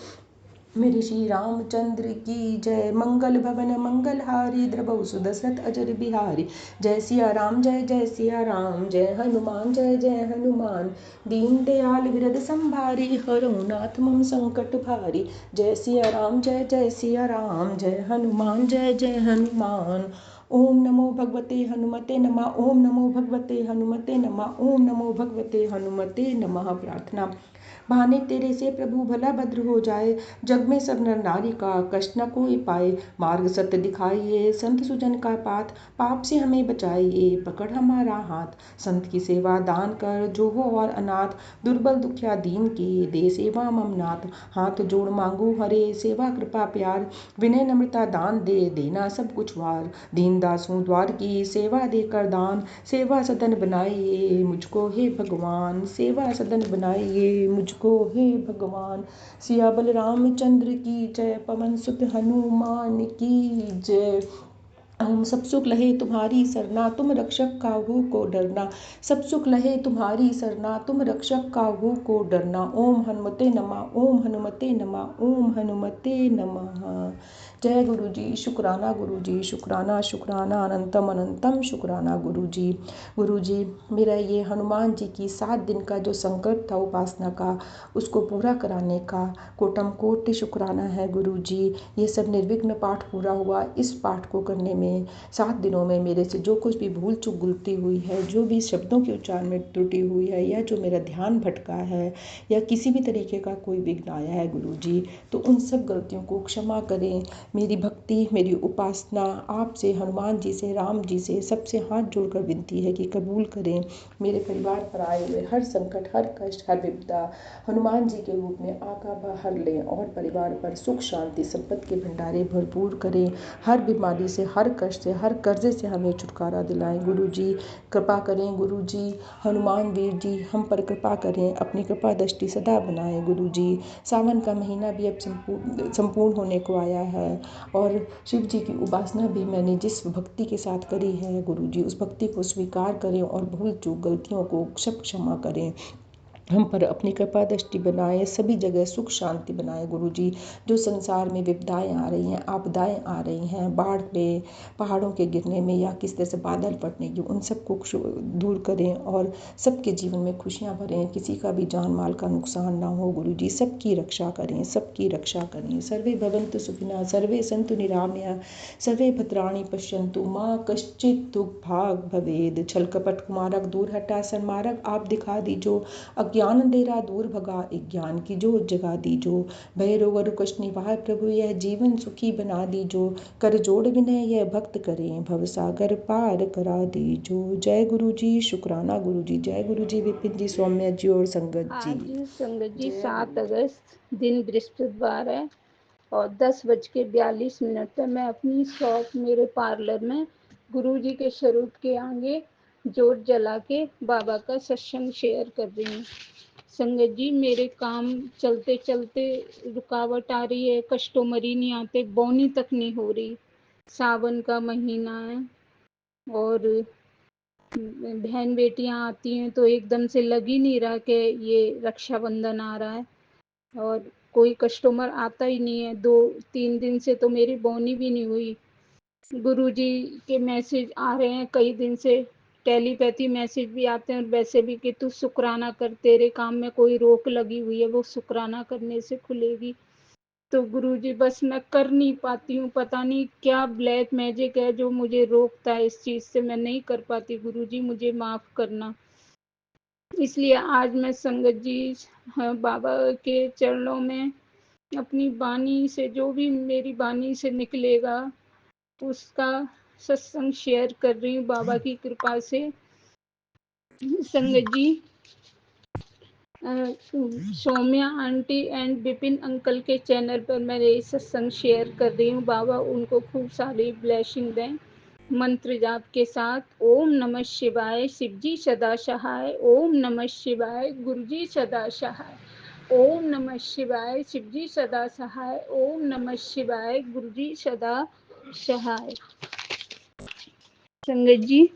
मेरे श्री रामचंद्र की जय। मंगल भवन मंगलहारी, द्रवहु सुदशरथ अजर बिहारी, जय सिया राम जय जय सिया राम, जय हनुमान जय जय हनुमान, दीन दयाल विरद संभारी, हरहु नाथ मम संकट भारी, जय सिया राम जय जय सिया राम, जय हनुमान जय जय हनुमान। ओम नमो भगवते हनुमते नमः, ओम नमो भगवते हनुमते नमः, ओम नमो भगवते हनुमते नमः। प्रार्थना। भाने तेरे से प्रभु भला भद्र हो जाए, जग में सब नर नारी का कष्ट न कोई पाए, मार्ग सत्य दिखाइए संत सुजन का पाथ, पाप से हमें बचाइए पकड़ हमारा हाथ, संत की सेवा दान कर जो हो और अनाथ, दुर्बल दुखिया दीन की दे सेवा मम नाथ, हाथ जोड़ मांगू हरे सेवा कृपा प्यार, विनय नम्रता दान दे देना सब कुछ वार, दीन दासों द्वार की सेवा देकर दान, सेवा सदन बनाइए मुझको हे भगवान, सेवा सदन बनाइए मुझको हे भगवान। सिया बल रामचंद्र की जय, पवन सुत हनुमान की जय। हम सब सुख लहे तुम्हारी सरना, तुम रक्षक काहू को डरना, सब सुख लहे तुम्हारी सरना, तुम रक्षक काहू को डरना। ओम हनुमते नमः, ओम हनुमते नमः, ओम हनुमते नमः। जय गुरु जी, शुक्राना गुरु जी, शुक्राना शुक्राना अनंतम अनंतम शुक्राना गुरु जी। गुरु जी, मेरा ये हनुमान जी की 7 दिन का जो संकल्प था उपासना का, उसको पूरा कराने का कोटम कोटि शुक्राना है गुरु जी। ये सब निर्विघ्न पाठ पूरा हुआ। इस पाठ को करने में 7 दिनों में मेरे से जो कुछ भी भूल चूक गलती हुई है, जो भी शब्दों के उच्चारण में त्रुटि हुई है, या जो मेरा ध्यान भटका है, या किसी भी तरीके का कोई विघ्न आया है गुरु जी, तो उन सब गलतियों को क्षमा करें। मेरी भक्ति, मेरी उपासना आपसे, हनुमान जी से, राम जी से, सबसे हाथ जोड़कर विनती है कि कबूल करें। मेरे परिवार पर आए हुए हर संकट, हर कष्ट, हर विपदा हनुमान जी के रूप में आका बाहर लें और परिवार पर सुख शांति संपत्ति के भंडारे भरपूर करें। हर बीमारी से, हर कष्ट से, हर कर्जे से हमें छुटकारा दिलाएं गुरु जी। कृपा करें गुरु जी, हनुमान वीर जी हम पर कृपा करें, अपनी कृपा दृष्टि सदा बनाएं गुरु जी। सावन का महीना भी अब संपूर्ण होने को आया है, और शिव जी की उपासना भी मैंने जिस भक्ति के साथ करी है गुरु जी, उस भक्ति को स्वीकार करें और भूल चूक गलतियों को सब क्षमा करें। हम पर अपनी कृपा दृष्टि बनाए, सभी जगह सुख शांति बनाए गुरु जी। जो संसार में विपदाएं आ रही हैं, आपदाएं आ रही हैं, बाढ़ में, पहाड़ों के गिरने में, या किस तरह से बादल फटने की, उन सबको दूर करें और सबके जीवन में खुशियां भरें। किसी का भी जान माल का नुकसान ना हो गुरु जी, सबकी रक्षा करें, सबकी रक्षा करें। सर्वे भवन्तु सुखिनः, सर्वे सन्तु निरामया, सर्वे भद्राणि पश्यन्तु माँ कश्चित् दुःखभाग् भवेद। छल कपट कुमारक दूर हटा सन्मार्ग आप दिखा दीजो, अज्ञान अंधेरा दूर भगा ज्ञान की जोत जगा दीजो। भय रोग और कष्ट निवार प्रभु यह जीवन सुखी बना दीजो, कर जोड़ विनय यह भक्त करें, भवसागर पार करा दीजो। जय गुरु जी, शुक्राना गुरु जी। जय गुरु जी, विपिन जी, सौम्या जी और संगत जी। आज संगत जी 7 अगस्त दिन बृहस्पतिवार है और 10:42 पर मैं अपनी शॉप, मेरे पार्लर में गुरु जी के स्वरूप के आगे जोत जला के बाबा का सत्संग शेयर कर रही हूँ। संगत जी, मेरे काम चलते चलते रुकावट आ रही है, कस्टमर ही नहीं आते, बोनी तक नहीं हो रही। सावन का महीना है और बहन बेटियां आती हैं तो एकदम से लग ही नहीं रहा कि ये रक्षाबंधन आ रहा है, और कोई कस्टमर आता ही नहीं है। 2-3 दिन से तो मेरी बोनी भी नहीं हुई। गुरुजी के मैसेज आ रहे हैं कई दिन से, टेलीपैथी मैसेज भी आते हैं और वैसे भी कि तू शुक्राना कर, तेरे काम में कोई रोक लगी हुई है, वो शुक्राना करने से खुलेगी। तो गुरुजी बस मैं कर नहीं पाती हूँ, पता नहीं क्या ब्लैक मैजिक है जो मुझे रोकता है इस चीज़ से, मैं नहीं कर पाती। गुरुजी मुझे माफ़ करना। इसलिए आज मैं संगत जी, हाँ, बाबा के चरणों में अपनी वाणी से, जो भी मेरी वाणी से निकलेगा उसका सत्संग शेयर कर रही हूँ बाबा की कृपा से। संगत जी, Saumya aunty and Vipin uncle के चैनल पर मैं ये सत्संग शेयर कर रही हूँ। बाबा उनको खूब सारी ब्लेसिंग दें मंत्र जाप के साथ। ओम नमः शिवाय, शिवजी सदा सहाय। ओम नमः शिवाय, गुरुजी सदा सहाय। ओम नमः शिवाय, शिवजी सदा सहाय। ओम नमः शिवाय, गुरुजी सदा सहाय। संगत जी,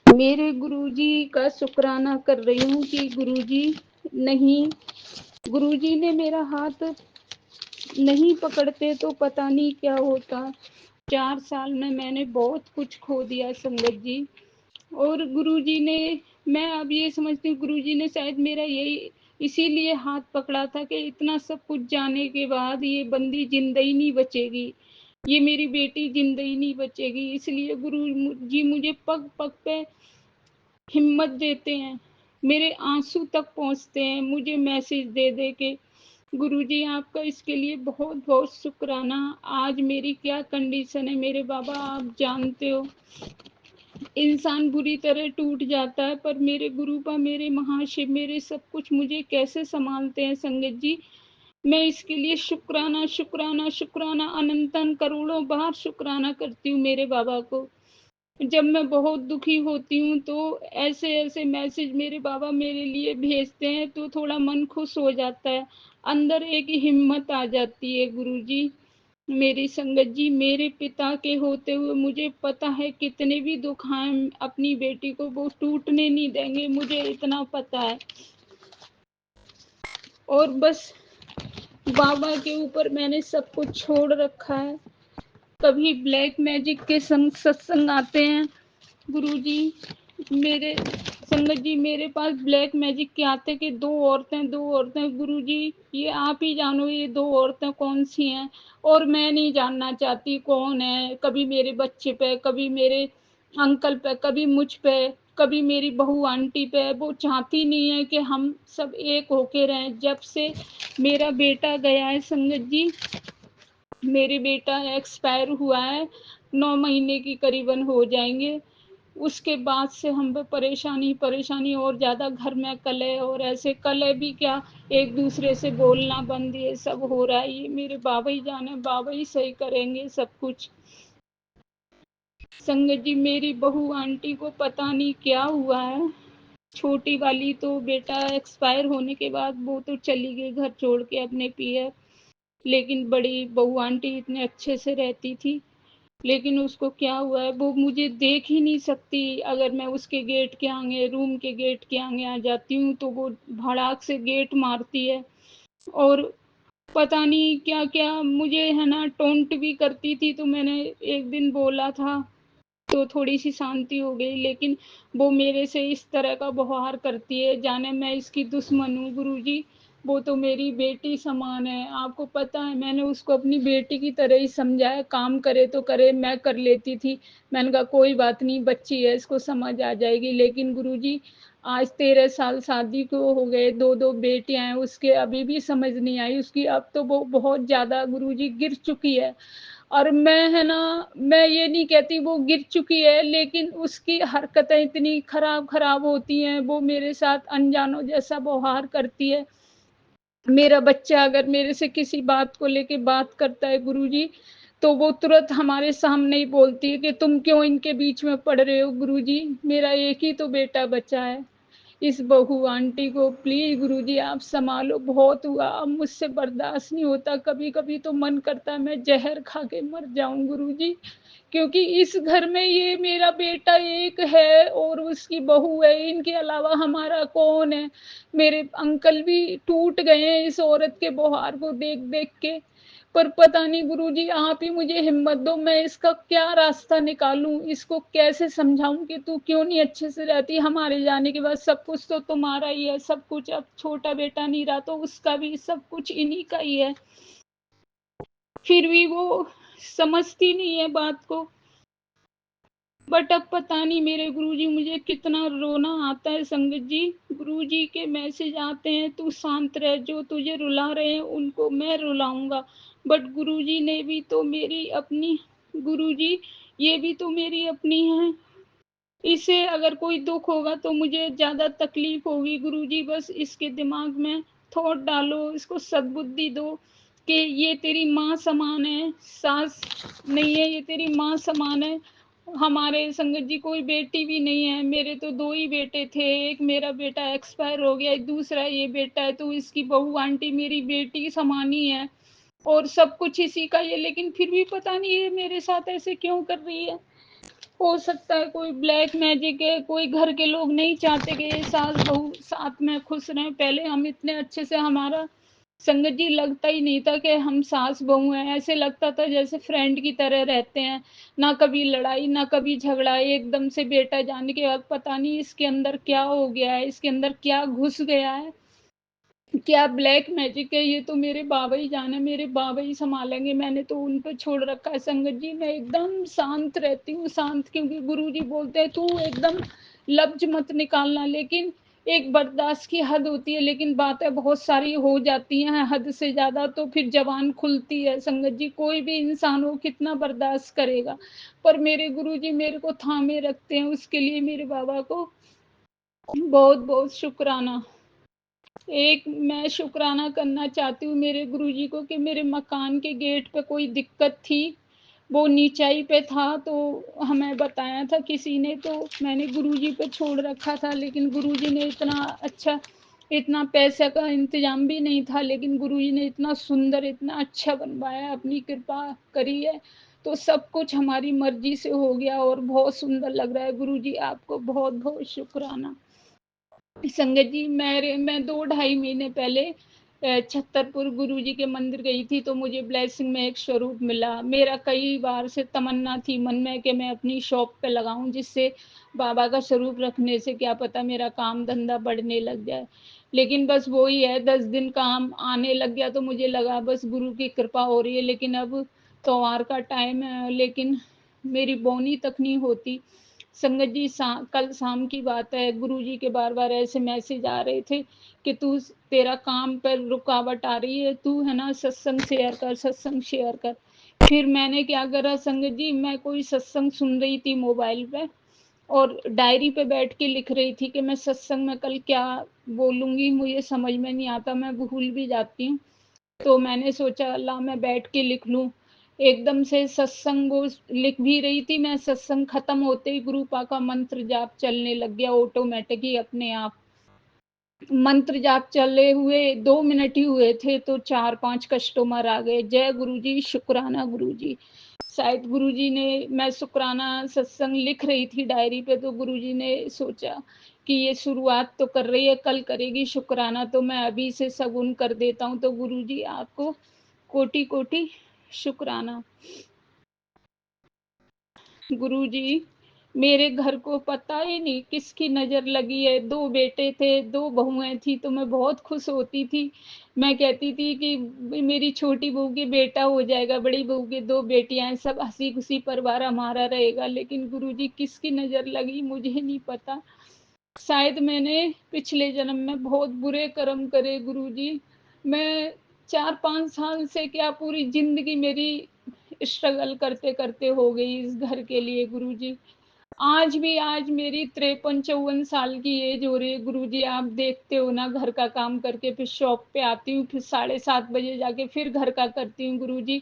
मेरे गुरुजी का शुक्राना कर रही हूँ कि गुरुजी नहीं, गुरुजी ने मेरा हाथ नहीं पकड़ते तो पता नहीं क्या होता। 4 साल में मैंने बहुत कुछ खो दिया संगत जी। और गुरुजी ने, मैं अब ये समझती हूँ गुरुजी ने शायद मेरा यही इसीलिए हाथ पकड़ा था कि इतना सब कुछ जाने के बाद ये बंदी जिंदा ही नहीं बचेगी, ये मेरी बेटी जिंदा ही नहीं बचेगी। इसलिए गुरु जी मुझे पग पग पे हिम्मत देते हैं, मेरे आंसू तक पहुंचते हैं, मुझे मैसेज दे दे के गुरुजी आपका इसके लिए बहुत बहुत शुक्राना। आज मेरी क्या कंडीशन है मेरे बाबा आप जानते हो। इंसान बुरी तरह टूट जाता है, पर मेरे गुरुपा, मेरे महाशिव, मेरे सब कुछ मुझे कैसे संभालते हैं संगत जी। मैं इसके लिए शुक्राना शुक्राना शुक्राना अनंतन करोड़ों बार शुक्राना करती हूँ मेरे बाबा को। जब मैं बहुत दुखी होती हूँ तो ऐसे ऐसे मैसेज मेरे बाबा मेरे लिए भेजते हैं तो थोड़ा मन खुश हो जाता है, अंदर एक हिम्मत आ जाती है। गुरुजी, मेरी संगत जी, मेरे पिता के होते हुए मुझे पता है कितने भी दुख आए अपनी बेटी को वो टूटने नहीं देंगे, मुझे इतना पता है। और बस बाबा के ऊपर मैंने सब कुछ छोड़ रखा है। कभी ब्लैक मैजिक के सत्संग आते हैं गुरुजी, मेरे संगत जी मेरे पास ब्लैक मैजिक के आते कि दो औरतें गुरुजी, ये आप ही जानो ये दो औरतें कौन सी हैं, और मैं नहीं जानना चाहती कौन है। कभी मेरे बच्चे पे, कभी मेरे अंकल पे, कभी मुझ पे, कभी मेरी बहू आंटी पे। वो चाहती नहीं है कि हम सब एक होके रहें। जब से मेरा बेटा गया है संगत जी, मेरे बेटा एक्सपायर हुआ है, 9 महीने की करीबन हो जाएंगे, उसके बाद से हम पे परेशानी परेशानी और ज़्यादा, घर में कलह, और ऐसे कलह भी क्या, एक दूसरे से बोलना बंद, ये सब हो रहा है। ये मेरे बाबा ही जाने, बाबा ही सही करेंगे सब कुछ। संगत जी, मेरी बहू आंटी को पता नहीं क्या हुआ है। छोटी वाली तो बेटा एक्सपायर होने के बाद वो तो चली गई घर छोड़ के अपने पियर, लेकिन बड़ी बहू आंटी इतने अच्छे से रहती थी। लेकिन उसको क्या हुआ है, वो मुझे देख ही नहीं सकती। अगर मैं उसके गेट के आगे, रूम के गेट के आगे आ जाती हूँ तो वो भड़ाक से गेट मारती है, और पता नहीं क्या क्या मुझे है ना टोंट भी करती थी। तो मैंने एक दिन बोला था तो थोड़ी सी शांति हो गई, लेकिन वो मेरे से इस तरह का व्यवहार करती है, जाने मैं इसकी दुश्मन हूँ गुरुजी। वो तो मेरी बेटी समान है, आपको पता है मैंने उसको अपनी बेटी की तरह ही समझाया, काम करे तो करे, मैं कर लेती थी। मैंने कहा कोई बात नहीं, बच्ची है, इसको समझ आ जाएगी। लेकिन गुरुजी, आज 13 साल शादी को हो गए, दो दो बेटियां हैं उसके, अभी भी समझ नहीं आई उसकी। अब तो वो बहुत ज्यादा गुरुजी गिर चुकी है। और मैं है ना, मैं ये नहीं कहती वो गिर चुकी है, लेकिन उसकी हरकतें इतनी खराब खराब होती हैं, वो मेरे साथ अनजानों जैसा व्यवहार करती है। मेरा बच्चा अगर मेरे से किसी बात को लेके बात करता है गुरुजी, तो वो तुरंत हमारे सामने ही बोलती है कि तुम क्यों इनके बीच में पड़ रहे हो गुरुजी, मेरा एक ही तो बेटा बचा है। इस बहू आंटी को प्लीज गुरुजी आप संभालो, बहुत हुआ, अब मुझसे बर्दाश्त नहीं होता। कभी कभी तो मन करता है मैं जहर खा के मर जाऊं गुरुजी, क्योंकि इस घर में ये मेरा बेटा एक है और उसकी बहू है, इनके अलावा हमारा कौन है। मेरे अंकल भी टूट गए हैं इस औरत के व्यवहार को देख देख के। पर पता नहीं गुरुजी, आप ही मुझे हिम्मत दो, मैं इसका क्या रास्ता निकालूं, इसको कैसे समझाऊं कि तू क्यों नहीं अच्छे से रहती। हमारे जाने के बाद सब कुछ तो तुम्हारा ही है, सब कुछ। अब छोटा बेटा नहीं रहा तो उसका भी सब कुछ इन्हीं का ही है, फिर भी वो समझती नहीं है बात को। बट अब पता नहीं मेरे गुरुजी, मुझे कितना रोना आता है संगत जी। गुरुजी के मैसेज आते हैं तू शांत रह, जो तुझे रुला रहे हैं उनको मैं रुलाऊंगा। बट गुरुजी ने भी तो मेरी अपनी, गुरुजी ये भी तो मेरी अपनी है। इसे अगर कोई दुख होगा तो मुझे ज़्यादा तकलीफ होगी गुरुजी। बस इसके दिमाग में थॉट डालो, इसको सद्बुद्धि दो कि ये तेरी माँ समान है, सास नहीं है, ये तेरी माँ समान है। हमारे संगत जी कोई बेटी भी नहीं है, मेरे तो 2 ही बेटे थे, एक मेरा बेटा एक्सपायर हो गया, दूसरा ये बेटा है, तो इसकी बहू आंटी मेरी बेटी समान ही है और सब कुछ इसी का ही है, लेकिन फिर भी पता नहीं ये मेरे साथ ऐसे क्यों कर रही है। हो सकता है कोई ब्लैक मैजिक है, कोई घर के लोग नहीं चाहते कि ये सास बहू साथ में खुश रहें। पहले हम इतने अच्छे से, हमारा संगत जी लगता ही नहीं था कि हम सास बहू हैं, ऐसे लगता था जैसे फ्रेंड की तरह रहते हैं। ना कभी लड़ाई, ना कभी झगड़ा। एकदम से बेटा जाने के बाद पता नहीं इसके अंदर क्या हो गया है, इसके अंदर क्या घुस गया है, क्या ब्लैक मैजिक है, ये तो मेरे बाबा ही जाने, मेरे बाबा ही संभालेंगे। मैंने तो उन पे छोड़ रखा है संगत जी। मैं एकदम शांत रहती हूँ, शांत, क्योंकि गुरुजी बोलते हैं तू एकदम लफ्ज मत निकालना, लेकिन एक बर्दाश्त की हद होती है, लेकिन बातें बहुत सारी हो जाती हैं हद से ज़्यादा, तो फिर जबान खुलती है संगत जी। कोई भी इंसान हो कितना बर्दाश्त करेगा, पर मेरे गुरुजी मेरे को थामे रखते हैं, उसके लिए मेरे बाबा को बहुत बहुत शुक्राना। एक मैं शुक्राना करना चाहती हूँ मेरे गुरुजी को कि मेरे मकान के गेट पे कोई दिक्कत थी, वो नीचाई पे था, तो हमें बताया था किसी ने, तो मैंने गुरुजी पे छोड़ रखा था, लेकिन गुरुजी ने इतना अच्छा, इतना पैसे का इंतजाम भी नहीं था, लेकिन गुरुजी ने इतना सुंदर, इतना अच्छा बनवाया, अपनी कृपा करी है, तो सब कुछ हमारी मर्जी से हो गया और बहुत सुंदर लग रहा है। गुरुजी आपको बहुत बहुत शुक्राना। संगत जी मैं 2 ढाई महीने पहले छतरपुर गुरुजी के मंदिर गई थी, तो मुझे ब्लेसिंग में एक स्वरूप मिला। मेरा कई बार से तमन्ना थी मन में कि मैं अपनी शॉप पे लगाऊं, जिससे बाबा का स्वरूप रखने से क्या पता मेरा काम धंधा बढ़ने लग जाए। लेकिन बस वही है, 10 दिन काम आने लग गया तो मुझे लगा बस गुरु की कृपा हो रही है। लेकिन अब त्योहार का टाइम है, लेकिन मेरी बोनी तक नहीं होती। संगत जी कल शाम की बात है, गुरुजी के बार बार ऐसे मैसेज आ रहे थे कि तू, तेरा काम पर रुकावट आ रही है, तू है ना सत्संग शेयर कर, सत्संग शेयर कर। फिर मैंने क्या करा संगत जी, मैं कोई सत्संग सुन रही थी मोबाइल पे और डायरी पे बैठ के लिख रही थी कि मैं सत्संग में कल क्या बोलूँगी, मुझे समझ में नहीं आता, मैं भूल भी जाती हूँ। तो मैंने सोचा अल्लाह मैं बैठ के लिख लूँ। एकदम से सत्संग वो लिख भी रही थी मैं, सत्संग खत्म होते ही गुरु पा का मंत्र जाप चलने लग गया ऑटोमेटिक ही अपने आप। मंत्र जाप चले हुए 2 मिनट ही हुए थे तो 4-5 कस्टमर आ गए। जय गुरुजी, शुक्राना गुरुजी। शायद गुरुजी ने, मैं शुक्राना सत्संग लिख रही थी डायरी पे, तो गुरुजी ने सोचा कि ये शुरुआत तो कर रही है, कल करेगी शुक्राना, तो मैं अभी से सगुन कर देता हूँ। तो गुरुजी आपको कोटि कोटि शुक्राना। गुरुजी मेरे घर को पता ही नहीं किसकी नज़र लगी है। 2 बेटे थे, 2 बहुएँ थी, तो मैं बहुत खुश होती थी। मैं कहती थी कि मेरी छोटी बहू के बेटा हो जाएगा, बड़ी बहू के 2 बेटियाँ हैं, सब हँसी-खुशी परिवार हमारा रहेगा। लेकिन गुरुजी किसकी नज़र लगी मुझे नहीं पता। शायद मैंने पिछले जन्म में बहुत बुरे कर्म करे गुरुजी। मैं 4-5 साल से क्या, पूरी ज़िंदगी मेरी स्ट्रगल करते-करते हो गई इस घर के लिए गुरुजी। आज मेरी 53-54 साल की एज हो रही है गुरुजी। आप देखते हो ना, घर का काम करके फिर शॉप पे आती हूँ, फिर 7:30 बजे जाके फिर घर का करती हूँ गुरुजी।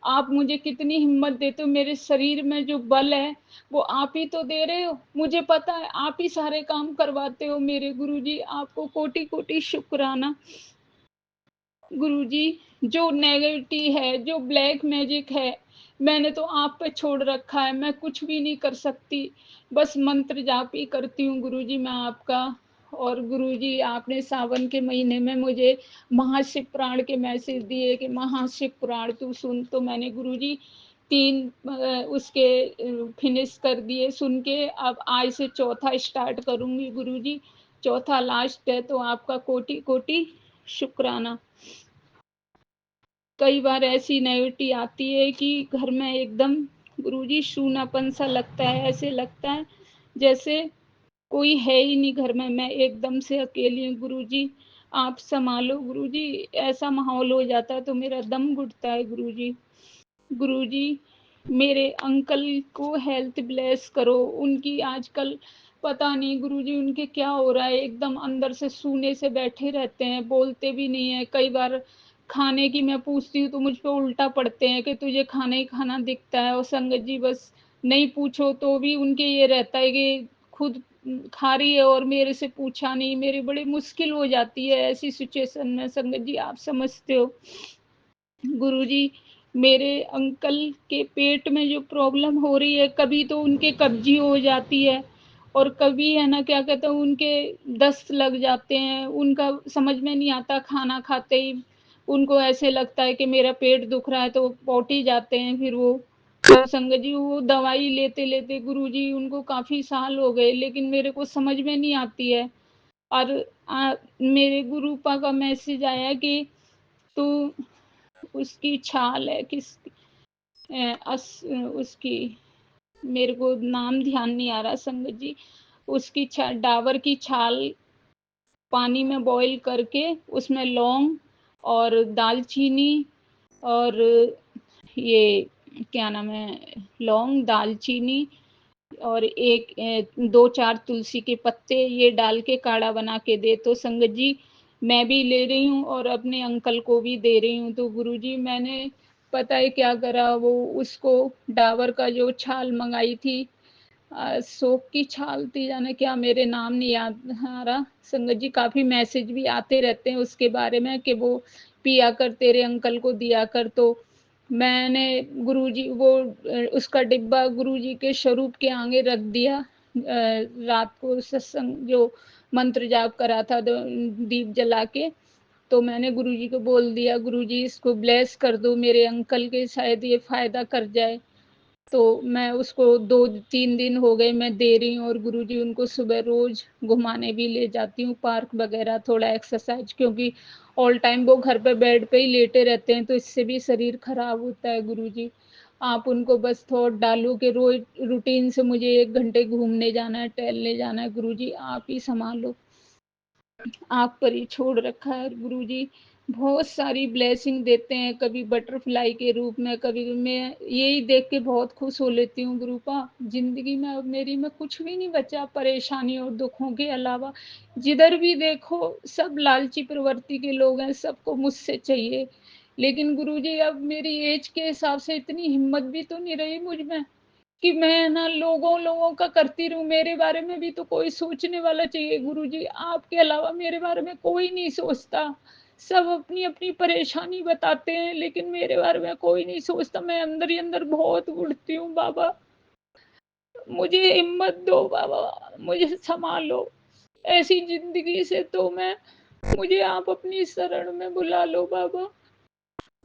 आप मुझे कितनी हिम्मत देते हो, मेरे शरीर में जो बल है वो आप ही तो दे रहे हो। मुझे पता है आप ही सारे काम करवाते हो मेरे गुरुजी। आपको कोटि-कोटि शुक्राना। गुरुजी जो नेगेटिव है, जो ब्लैक मैजिक है, मैंने तो आप पे छोड़ रखा है। मैं कुछ भी नहीं कर सकती, बस मंत्र जाप ही करती हूँ गुरुजी मैं आपका। और गुरुजी आपने सावन के महीने में मुझे महाशिव पुराण के मैसेज दिए कि महाशिव पुराण तू सुन, तो मैंने गुरुजी 3 उसके फिनिश कर दिए सुन के। अब आज से चौथा स्टार्ट करूँगी गुरुजी, चौथा लास्ट है, तो आपका कोटि कोटि शुक्राना। कई बार ऐसी नेगेटिव आती है कि घर में एकदम गुरुजी सूनापन सा लगता है, ऐसे लगता है जैसे कोई है ही नहीं घर में, मैं एकदम से अकेली हूँ गुरुजी, आप संभालो गुरुजी। ऐसा माहौल हो जाता है तो मेरा दम घुटता है गुरुजी। गुरुजी मेरे अंकल को हेल्थ ब्लेस करो। उनकी आजकल पता नहीं गुरुजी उनके क्या हो रहा है, एकदम अंदर से सूने से बैठे रहते हैं, बोलते भी नहीं है। कई बार खाने की मैं पूछती हूँ तो मुझ पे उल्टा पड़ते हैं कि तुझे खाना ही खाना दिखता है। और संगत जी बस नहीं पूछो तो भी उनके ये रहता है कि खुद खा रही है और मेरे से पूछा नहीं। मेरी बड़ी मुश्किल हो जाती है ऐसी सिचुएशन में। संगत जी आप समझते हो गुरुजी, मेरे अंकल के पेट में जो प्रॉब्लम हो रही है, कभी तो उनके कब्जी हो जाती है और कभी है ना क्या कहते हैं उनके दस्त लग जाते हैं। उनका समझ में नहीं आता, खाना खाते ही उनको ऐसे लगता है कि मेरा पेट दुख रहा है, तो पौटी जाते हैं फिर वो। तो संगत जी वो दवाई लेते लेते गुरुजी उनको काफी साल हो गए, लेकिन मेरे को समझ में नहीं आती है। और मेरे गुरुपा का मैसेज आया कि तू उसकी छाल है किस उसकी, मेरे को नाम ध्यान नहीं आ रहा संगत जी। उसकी डाबर की छाल पानी में बॉईल करके उसमें लौंग और दालचीनी और ये क्या नाम है, लौंग दालचीनी और एक 2-4 तुलसी के पत्ते ये डाल के काढ़ा बना के दे। तो संगत जी मैं भी ले रही हूँ और अपने अंकल को भी दे रही हूँ। तो गुरुजी मैंने पता है क्या करा, वो उसको डाबर का जो छाल मंगाई थी, सोप की छाल थी जाने क्या, मेरे नाम नहीं याद आ रहा संगत जी। काफी मैसेज भी आते रहते हैं उसके बारे में कि वो पिया कर, तेरे अंकल को दिया कर। तो मैंने गुरुजी वो उसका डिब्बा गुरुजी के स्वरूप के आगे रख दिया। रात को सत्संग जो मंत्र जाप करा था दीप जला के, तो मैंने गुरुजी को बोल दिया गुरुजी इसको ब्लेस कर दो मेरे अंकल के, शायद ये फायदा कर जाए। तो मैं उसको 2-3 दिन हो गए मैं दे रही हूँ। और गुरुजी उनको सुबह रोज घुमाने भी ले जाती हूँ पार्क वगैरह, थोड़ा एक्सरसाइज, क्योंकि ऑल टाइम वो घर पे बेड पे ही लेटे रहते हैं तो इससे भी शरीर खराब होता है। गुरुजी आप उनको बस थॉट डालो कि रोज रूटीन से मुझे 1 घंटे घूमने जाना है, टहलने जाना है। गुरुजी आप ही संभालो, आप पर ही छोड़ रखा है। गुरुजी बहुत सारी ब्लेसिंग देते हैं, कभी बटरफ्लाई के रूप में, कभी मैं यही देख के बहुत खुश हो लेती हूँ गुरुपा, जिंदगी में अब मेरी में कुछ भी नहीं बचा परेशानी और दुखों के अलावा। जिधर भी देखो सब लालची प्रवृत्ति के लोग हैं, सबको मुझसे चाहिए। लेकिन गुरुजी अब मेरी एज के हिसाब से इतनी हिम्मत भी तो नहीं रही मुझ में कि मैं ना लोगों लोगों का करती रहूं। मेरे बारे में भी तो कोई सोचने वाला चाहिए गुरुजी, आपके अलावा मेरे बारे में कोई नहीं सोचता। सब अपनी अपनी परेशानी बताते हैं लेकिन मेरे बारे में कोई नहीं सोचता। मैं अंदर ही अंदर बहुत उड़ती हूँ बाबा, मुझे हिम्मत दो बाबा, मुझे संभालो ऐसी जिंदगी से। तो मैं, मुझे आप अपनी शरण में बुला लो बाबा,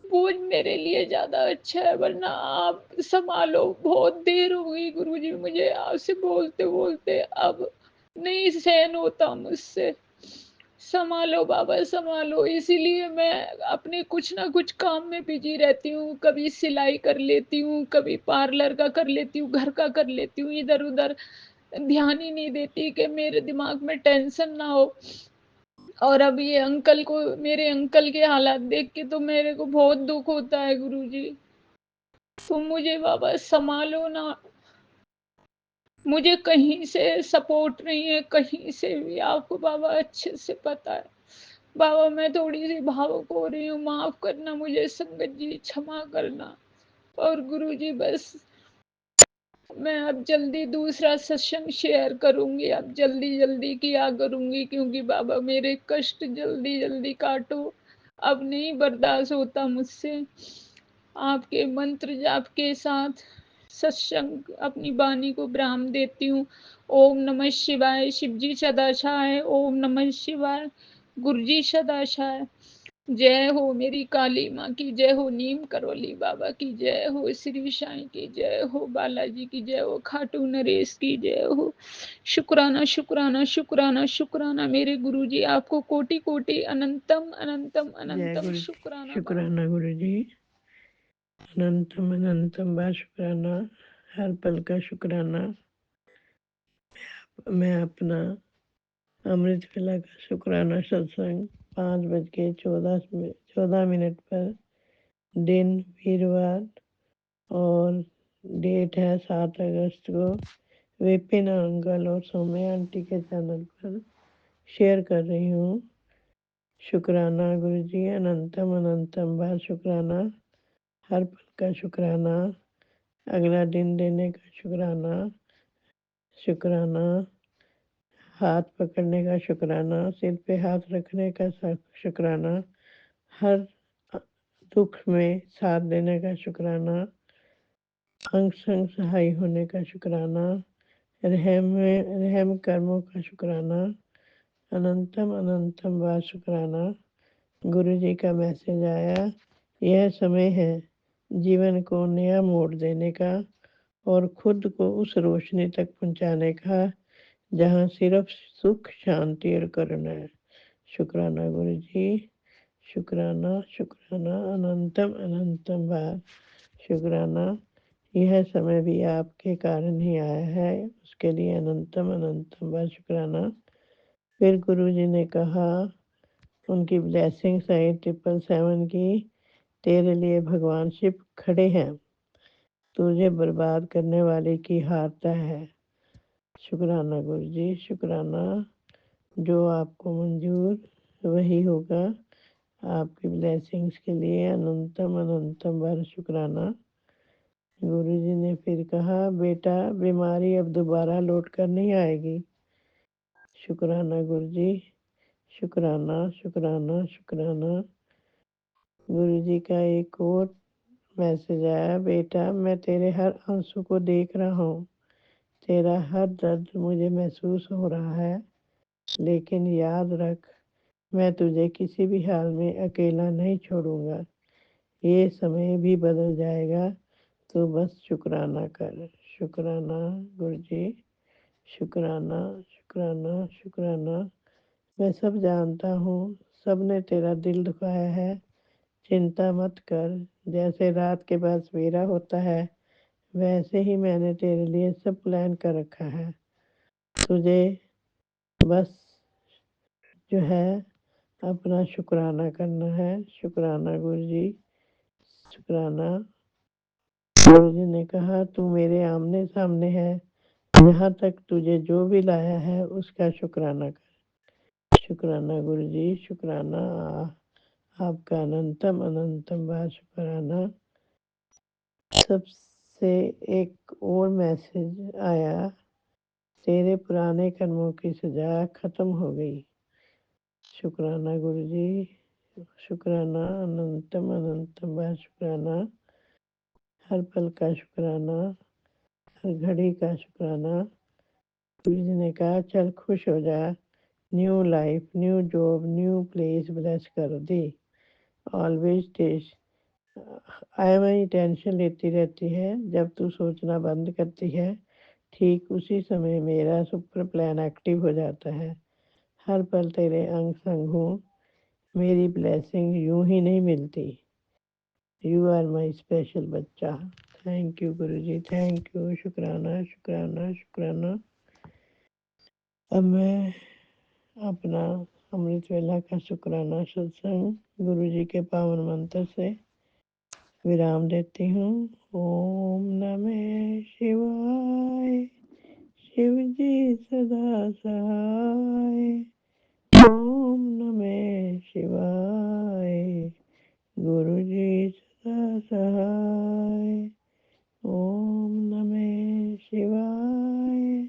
बोझ मेरे लिए ज्यादा अच्छा है, वरना आप संभालो। बहुत देर हो गई गुरुजी मुझे आपसे बोलते बोलते, अब नहीं सहन होता मुझसे। संभालो बाबा संभालो। इसीलिए मैं अपने कुछ ना कुछ काम में बिजी रहती हूँ, कभी सिलाई कर लेती हूँ, कभी पार्लर का कर लेती हूँ, घर का कर लेती हूँ, इधर उधर ध्यान ही नहीं देती कि मेरे दिमाग में टेंशन ना हो। और अब ये अंकल को, मेरे अंकल के हालात देख के तो मेरे को बहुत दुख होता है गुरुजी। तो मुझे बाबा संभालो ना, मुझे कहीं से सपोर्ट नहीं है, कहीं से भी। आपको बाबा अच्छे से पता है बाबा, मैं थोड़ी सी भावुक हो रही हूँ, माफ करना मुझे संगत जी, क्षमा करना। और गुरुजी बस मैं अब जल्दी दूसरा सत्संग शेयर करूंगी, अब जल्दी जल्दी किया करूंगी, क्योंकि बाबा मेरे कष्ट जल्दी जल्दी काटो, अब नहीं बर्दाश्त होता मुझसे। आपके मंत्र जाप के साथ सत्संग अपनी वाणी को विराम देती हूँ। ओम नमः शिवाय, शिवजी सदाशाय, ओम नमः शिवाय, गुरुजी सदाशाय। जय हो मेरी काली माँ की जय हो, नीम करौली बाबा की जय हो, श्री साईं की जय हो, बालाजी की जय हो, खाटू नरेश की जय हो। शुक्राना शुक्राना शुक्राना शुक्राना मेरे गुरुजी, आपको कोटि कोटि अनंतम अनंतम जय अनंतम गुरु, शुक्राना बाबा। शुक्राना गुरु जी, अनंतम अनंतम बार शुक्राना, हर पल का शुक्राना। मैं अपना अमृत वेला का शुक्राना सत्संग 5:14 पर दिन वीरवार और डेट है 7 अगस्त को। विपिन अंकल और सौम्या आंटी के चैनल पर शेयर कर रही हूँ। शुक्राना गुरु जी, अनंतम अनंतम बार शुक्राना। हर पल का शुक्राना, अगला दिन देने का शुक्राना। शुक्राना, हाथ पकड़ने का शुक्राना, सिर पे हाथ रखने का शुक्राना, हर दुख में साथ देने का शुक्राना, अंग संग सहाय होने का शुक्राना, रहम कर्मों का शुक्राना। अनंतम अनंतम बार शुक्राना। गुरु जी का मैसेज आया, यह समय है जीवन को नया मोड़ देने का और खुद को उस रोशनी तक पहुंचाने का जहाँ सिर्फ सुख शांति और करुणा है। शुक्राना गुरु जी, शुक्राना शुक्राना, अनंतम अनंतम बार शुक्राना। यह समय भी आपके कारण ही आया है, उसके लिए अनंतम अनंतम बार शुक्राना। फिर गुरु जी ने कहा, उनकी ब्लेसिंग्स आई 777 की, तेरे लिए भगवान शिव खड़े हैं, तुझे बर्बाद करने वाले की हारता है। शुक्राना गुरु जी, शुक्राना। जो आपको मंजूर वही होगा। आपकी ब्लेसिंग्स के लिए अनंतम अनंतम बार शुक्राना। गुरु जी ने फिर कहा, बेटा बीमारी अब दोबारा लौट कर नहीं आएगी। शुक्राना गुरु जी, शुक्राना शुक्राना शुक्राना। गुरु जी का एक और मैसेज आया, बेटा मैं तेरे हर आंसू को देख रहा हूँ, तेरा हर दर्द मुझे महसूस हो रहा है, लेकिन याद रख मैं तुझे किसी भी हाल में अकेला नहीं छोड़ूंगा। ये समय भी बदल जाएगा, तो बस शुक्राना कर। शुक्राना गुरु जी, शुक्राना शुक्राना शुक्राना। मैं सब जानता हूँ, सब ने तेरा दिल दुखाया है, चिंता मत कर। जैसे रात के बाद सवेरा होता है, वैसे ही मैंने तेरे लिए सब प्लान कर रखा है। तुझे बस जो है अपना शुक्राना करना है। शुक्राना गुरु जी, शुक्राना। गुरु जी ने कहा, तू मेरे आमने सामने है, यहाँ तक तुझे जो भी लाया है उसका शुक्राना कर। शुक्राना गुरु जी, शुक्राना। आपका अनंतम अनंतम बार शुक्राना। सबसे एक और मैसेज आया, तेरे पुराने कर्मों की सजा खत्म हो गई। शुक्राना गुरु जी, शुक्राना। अनंतम अनंतम बार शुक्राना। हर पल का शुक्राना, हर घड़ी का शुक्राना। गुरु जी ने कहा, चल खुश हो जा, new life, new job, new place bless कर दी। ऑलवेज टेस्ट आई टेंशन लेती रहती है, जब तू सोचना बंद करती है, ठीक उसी समय मेरा सुपर प्लान एक्टिव हो जाता है। हर पल तेरे अंग संग हूँ, मेरी ब्लेसिंग यूं ही नहीं मिलती। यू आर माई स्पेशल बच्चा। Thank you Guru ji, thank you. शुक्राना शुक्राना शुक्राना। अब मैं अपना अमृत वेला का शुक्राना सत्संग गुरु जी के पावन मंत्र से विराम देती हूँ। ओम नमः शिवाय, शिव जी सदा सहाय। ओम नमः शिवाय, गुरु जी सदा सहाय। ओम नमः शिवाय,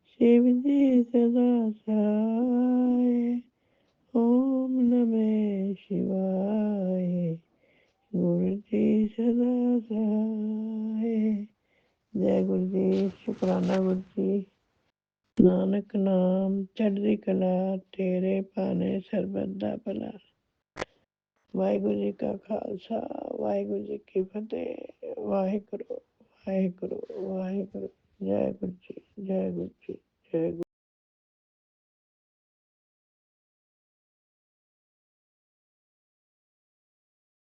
शिव जी सदा सहाय। ओम नमः शिवाय, गुरु जी सदा सहाय। जय गुरु जी, शुक्राना गुरु जी। नानक नाम चढ़दी कला, तेरे पाने सरबत दा भला। वाहिगुरु जी का खालसा, वाहिगुरु जी की फतेह। वाहिगुरु वाहिगुरु वाहिगुरु। जय गुरु।